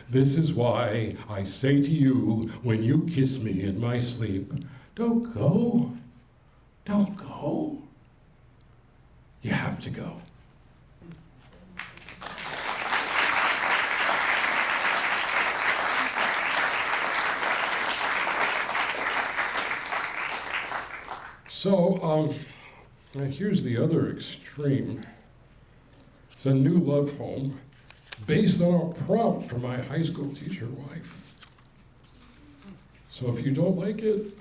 This is why I say to you when you kiss me in my sleep, don't go, don't go. You have to go. So, here's the other extreme. It's a new love poem based on a prompt from my high school teacher wife. So if you don't like it,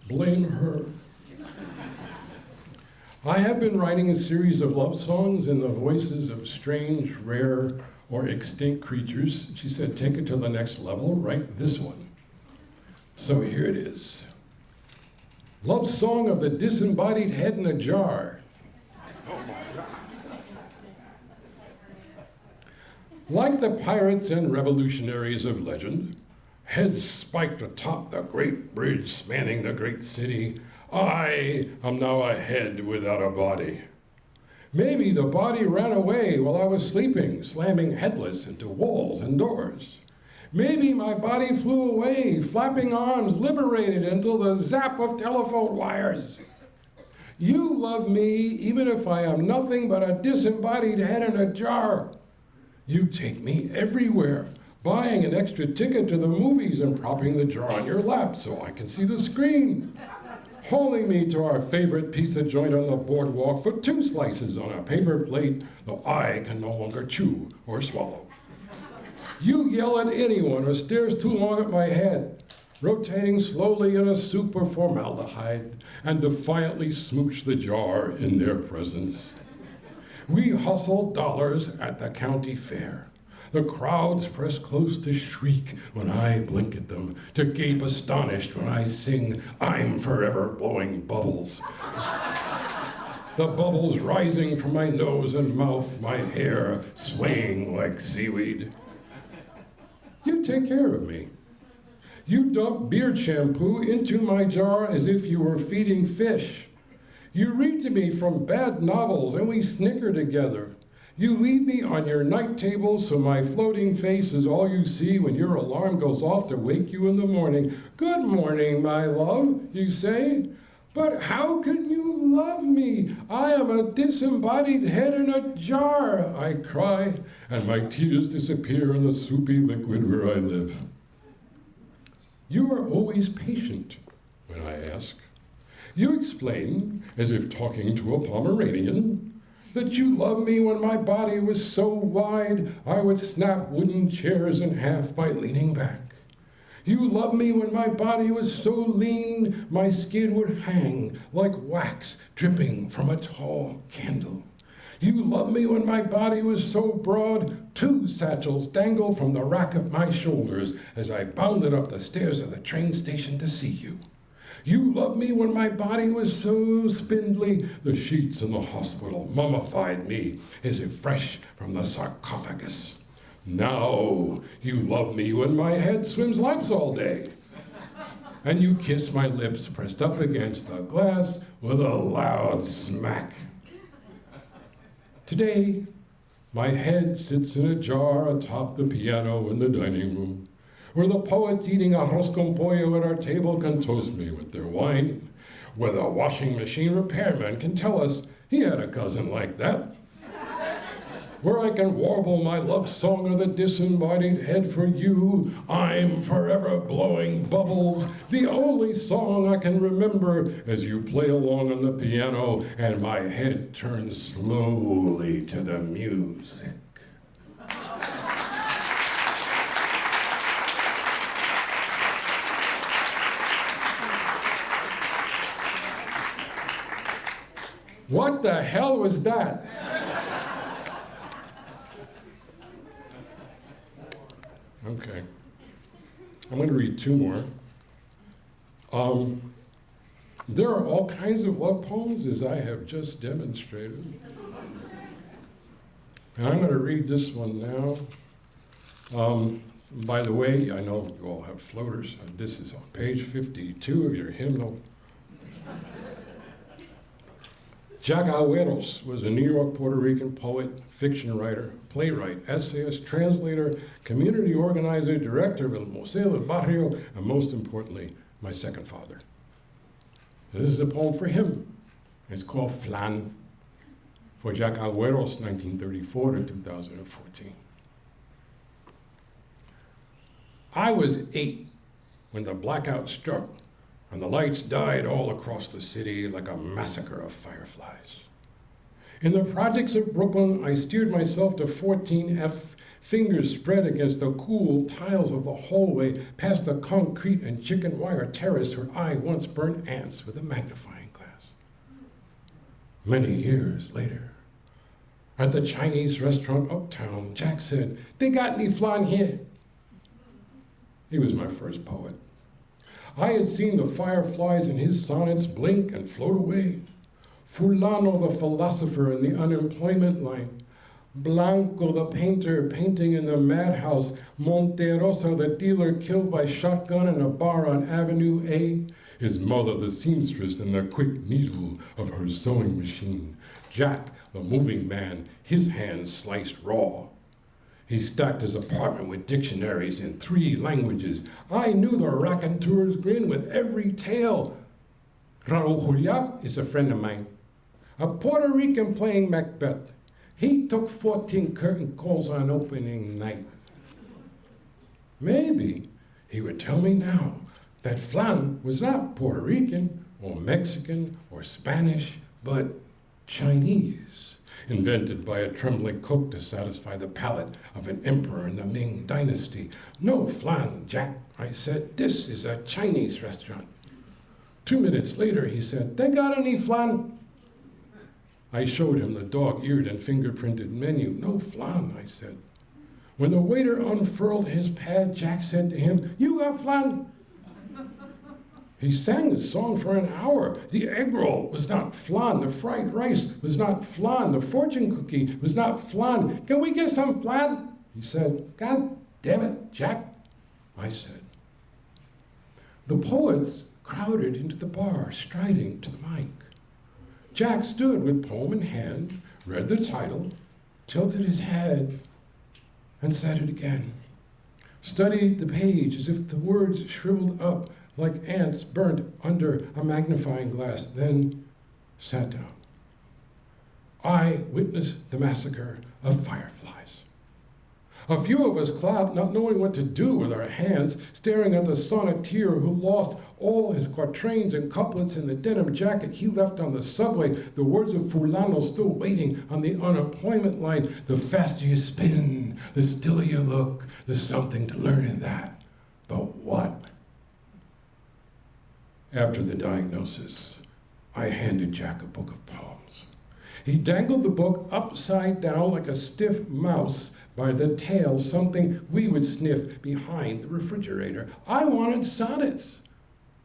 blame her. I have been writing a series of love songs in the voices of strange, rare, or extinct creatures. She said, take it to the next level, write this one. So here it is. Love song of the disembodied head in a jar. Like the pirates and revolutionaries of legend, heads spiked atop the great bridge spanning the great city, I am now a head without a body. Maybe the body ran away while I was sleeping, slamming headless into walls and doors. Maybe my body flew away, flapping arms liberated until the zap of telephone wires. You love me even if I am nothing but a disembodied head in a jar. You take me everywhere, buying an extra ticket to the movies and propping the jar on your lap so I can see the screen. Hauling me to our favorite pizza joint on the boardwalk for 2 slices on a paper plate, though I can no longer chew or swallow. You yell at anyone who stares too long at my head, rotating slowly in a soup of formaldehyde, and defiantly smooch the jar in their presence. We hustle dollars at the county fair. The crowds press close to shriek when I blink at them, to gape astonished when I sing, I'm forever blowing bubbles. The bubbles rising from my nose and mouth, my hair swaying like seaweed. You take care of me. You dump beard shampoo into my jar as if you were feeding fish. You read to me from bad novels and we snicker together. You leave me on your night table so my floating face is all you see when your alarm goes off to wake you in the morning. Good morning, my love, you say. But how can you love me? I am a disembodied head in a jar, I cry, and my tears disappear in the soupy liquid where I live. You are always patient when I ask. You explain, as if talking to a Pomeranian, that you loved me when my body was so wide I would snap wooden chairs in half by leaning back. You loved me when my body was so lean my skin would hang like wax dripping from a tall candle. You loved me when my body was so broad 2 satchels dangle from the rack of my shoulders as I bounded up the stairs of the train station to see you. You loved me when my body was so spindly the sheets in the hospital mummified me as if fresh from the sarcophagus. Now you love me when my head swims laps all day. And you kiss my lips pressed up against the glass with a loud smack. Today, my head sits in a jar atop the piano in the dining room, where the poets eating arroz con pollo at our table can toast me with their wine, where the washing machine repairman can tell us he had a cousin like that, where I can warble my love song of the disembodied head for you, I'm forever blowing bubbles, the only song I can remember as you play along on the piano and my head turns slowly to the music. What the hell was that? Okay. I'm going to read two more. There are all kinds of love poems, as I have just demonstrated. And I'm going to read this one now. By the way, I know you all have floaters. This is on page 52 of your hymnal. Jack Agüeros was a New York, Puerto Rican poet, fiction writer, playwright, essayist, translator, community organizer, director of El Museo del Barrio, and most importantly, my second father. This is a poem for him. It's called Flan, for Jack Agüeros, 1934 to 2014. I was 8 when the blackout struck and the lights died all across the city like a massacre of fireflies. In the projects of Brooklyn, I steered myself to 14F, fingers spread against the cool tiles of the hallway, past the concrete and chicken wire terrace where I once burned ants with a magnifying glass. Many years later, at the Chinese restaurant uptown, Jack said, "They got any flan here?" He was my first poet. I had seen the fireflies in his sonnets blink and float away. Fulano, the philosopher in the unemployment line. Blanco, the painter, painting in the madhouse. Monterosa, the dealer killed by shotgun in a bar on Avenue A. His mother, the seamstress, in the quick needle of her sewing machine. Jack, the moving man, his hands sliced raw. He stacked his apartment with dictionaries in 3 languages. I knew the raconteur's grin with every tale. Raul Julia is a friend of mine, a Puerto Rican playing Macbeth. He took 14 curtain calls on opening night. Maybe he would tell me now that flan was not Puerto Rican or Mexican or Spanish, but Chinese, invented by a trembling cook to satisfy the palate of an emperor in the Ming dynasty. "No flan, Jack," I said. "This is a Chinese restaurant." 2 minutes later, he said, "They got any flan?" I showed him the dog-eared and fingerprinted menu. "No flan," I said. When the waiter unfurled his pad, Jack said to him, "You got flan?" He sang the song for an hour. The egg roll was not flan. The fried rice was not flan. The fortune cookie was not flan. "Can we get some flan?" He said. "God damn it, Jack," I said. The poets crowded into the bar, striding to the mic. Jack stood with poem in hand, read the title, tilted his head, and said it again. Studied the page as if the words shriveled up like ants burnt under a magnifying glass, then sat down. I witnessed the massacre of fireflies. A few of us clapped, not knowing what to do with our hands, staring at the sonneteer who lost all his quatrains and couplets in the denim jacket he left on the subway, the words of Fulano still waiting on the unemployment line. "The faster you spin, the stiller you look. There's something to learn in that. But what?" After the diagnosis, I handed Jack a book of poems. He dangled the book upside down like a stiff mouse by the tail, something we would sniff behind the refrigerator. I wanted sonnets.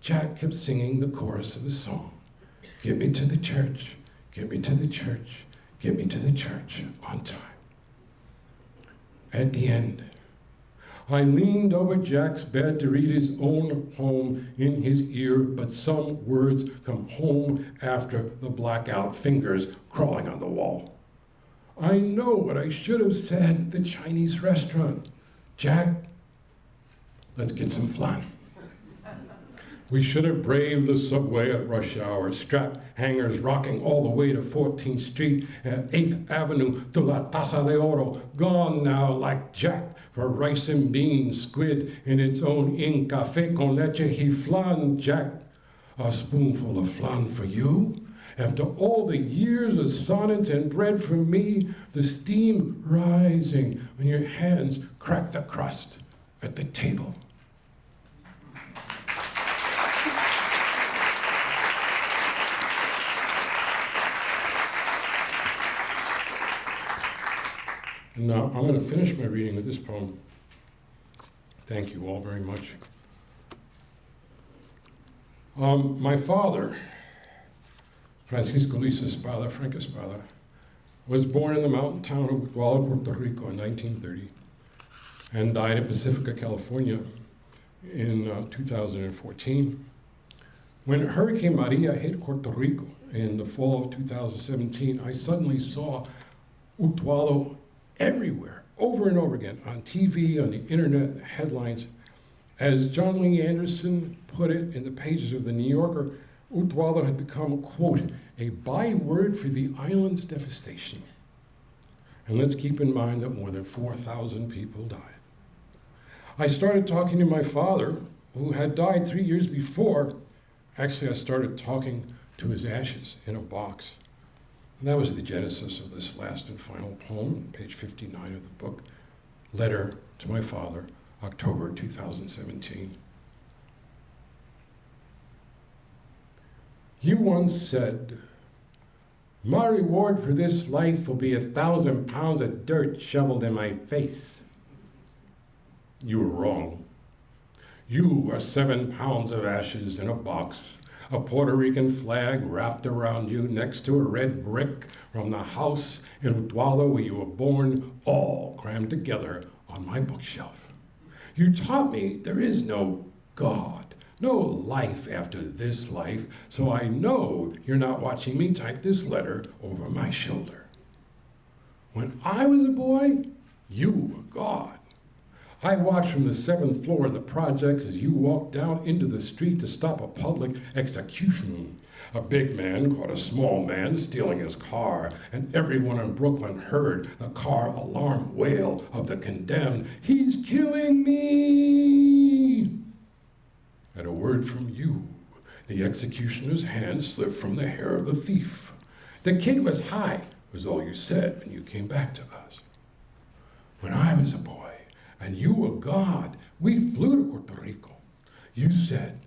Jack kept singing the chorus of the song. "Get me to the church, get me to the church, get me to the church on time." At the end, I leaned over Jack's bed to read his own poem in his ear, but some words come home after the blackout fingers crawling on the wall. I know what I should have said at the Chinese restaurant. "Jack, let's get some flan." We should have braved the subway at rush hour, strap hangers rocking all the way to 14th Street and 8th Avenue to La Taza de Oro, gone now like Jack for rice and beans, squid in its own ink, café con leche, he flan, Jack. A spoonful of flan for you? After all the years of sonnets and bread for me, the steam rising when your hands crack the crust at the table. Now, I'm going to finish my reading with this poem. Thank you all very much. My father, Francisco Luis Espada, Frank Espada, was born in the mountain town of Utuado, Puerto Rico in 1930 and died in Pacifica, California in 2014. When Hurricane Maria hit Puerto Rico in the fall of 2017, I suddenly saw Utuado everywhere, over and over again, on TV, on the internet, headlines. As John Lee Anderson put it in the pages of the New Yorker, Utuado had become, quote, a byword for the island's devastation. And let's keep in mind that more than 4,000 people died. I started talking to my father, who had died 3 years before. Actually, I started talking to his ashes in a box. And that was the genesis of this last and final poem, page 59 of the book, Letter to My Father, October 2017. You once said, my reward for this life will be 1,000 pounds of dirt shoveled in my face. You were wrong. You are 7 pounds of ashes in a box, a Puerto Rican flag wrapped around you next to a red brick from the house in Utuado where you were born, all crammed together on my bookshelf. You taught me there is no God, no life after this life, so I know you're not watching me type this letter over my shoulder. When I was a boy, you were God. I watched from the 7th floor of the projects as you walked down into the street to stop a public execution. A big man caught a small man stealing his car, and everyone in Brooklyn heard the car alarm wail of the condemned, "He's killing me!" At a word from you, the executioner's hand slipped from the hair of the thief. The kid was high, was all you said when you came back to us. When I was a boy, and you were God, we flew to Puerto Rico. You said,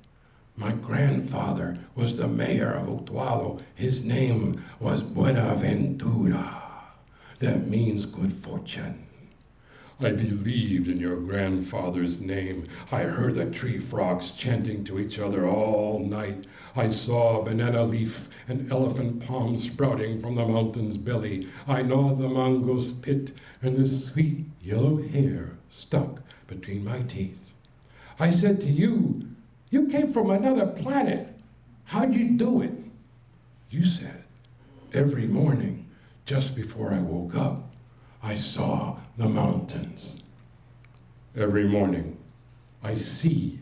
my grandfather was the mayor of Utuado. His name was Buenaventura. That means good fortune. I believed in your grandfather's name. I heard the tree frogs chanting to each other all night. I saw a banana leaf and elephant palm sprouting from the mountain's belly. I gnawed the mango's pit, and the sweet yellow hair stuck between my teeth. I said to you, you came from another planet. How'd you do it? You said, every morning, just before I woke up, I saw the mountains. Every morning, I see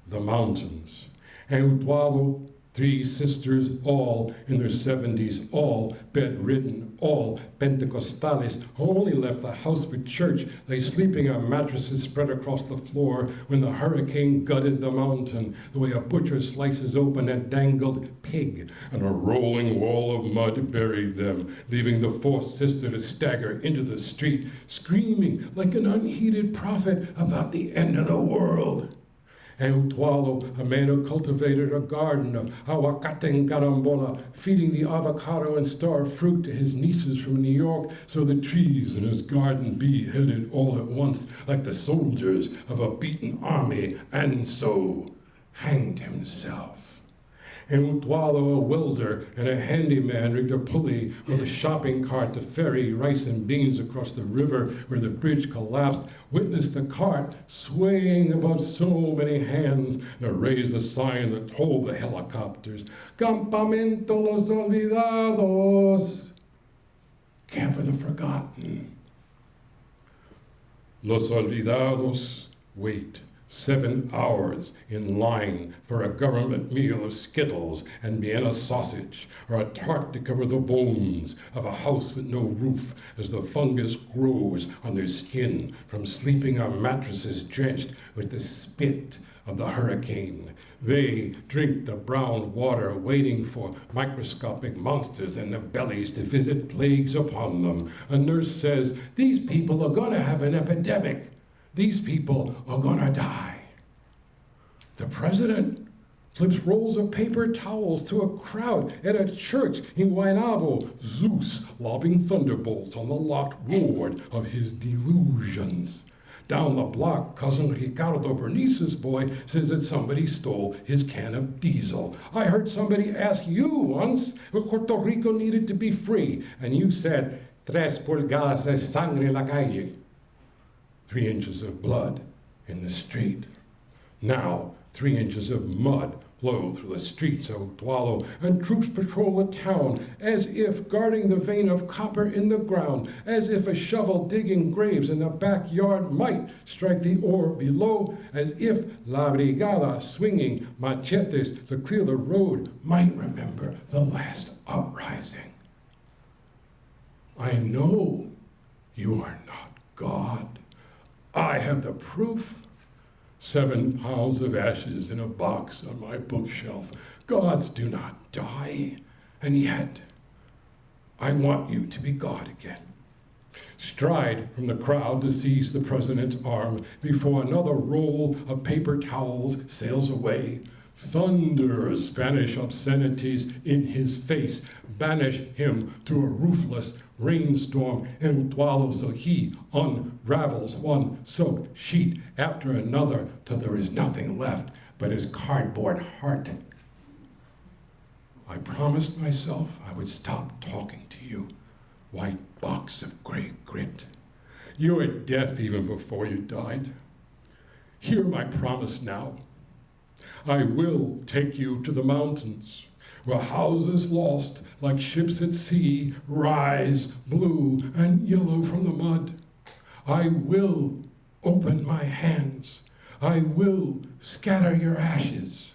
the mountains. And Utuado, 3 sisters, all in their 70s, all bedridden, all Pentecostales, who only left the house for church, lay sleeping on mattresses spread across the floor when the hurricane gutted the mountain, the way a butcher slices open a dangled pig, and a rolling wall of mud buried them, leaving the 4th sister to stagger into the street, screaming like an unheeded prophet about the end of the world. And Utuado, a man who cultivated a garden of aguacate and carambola, feeding the avocado and star fruit to his nieces from New York, so the trees in his garden beheaded all at once like the soldiers of a beaten army, and so hanged himself. In Utuado, a welder and a handyman rigged a pulley with a shopping cart to ferry rice and beans across the river where the bridge collapsed, witnessed the cart swaying above so many hands that raised a sign that told the helicopters, Campamento Los Olvidados, Camp for the Forgotten. Los Olvidados wait 7 hours in line for a government meal of Skittles and Vienna sausage, or a tart to cover the bones of a house with no roof as the fungus grows on their skin from sleeping on mattresses drenched with the spit of the hurricane. They drink the brown water, waiting for microscopic monsters in their bellies to visit plagues upon them. A nurse says, these people are going to have an epidemic. These people are gonna die. The president flips rolls of paper towels to a crowd at a church in Guaynabo, Zeus lobbing thunderbolts on the locked ward of his delusions. Down the block, cousin Ricardo Bernice's boy says that somebody stole his can of diesel. I heard somebody ask you once if Puerto Rico needed to be free, and you said, 3 pulgadas de sangre en la calle. 3 inches of blood in the street. Now, 3 inches of mud flow through the streets of Utuado, and troops patrol the town, as if guarding the vein of copper in the ground, as if a shovel digging graves in the backyard might strike the ore below, as if La Brigada swinging machetes to clear the road might remember the last uprising. I know you are not God. I have the proof. 7 pounds of ashes in a box on my bookshelf. Gods do not die, and yet I want you to be God again. Stride from the crowd to seize the president's arm before another roll of paper towels sails away. Thunder Spanish obscenities in his face. Banish him to a ruthless rainstorm in Utuado so he unravels one soaked sheet after another till there is nothing left but his cardboard heart. I promised myself I would stop talking to you, white box of gray grit. You were deaf even before you died. Hear my promise now. I will take you to the mountains, where houses lost like ships at sea rise blue and yellow from the mud. I will open my hands. I will scatter your ashes.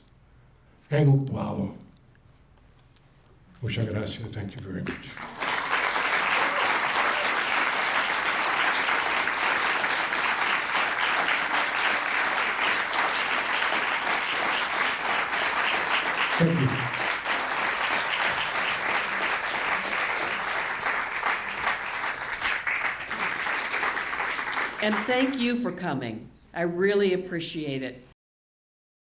En Utuado. Muchas gracias. Thank you very much. Thank you. And thank you for coming. I really appreciate it.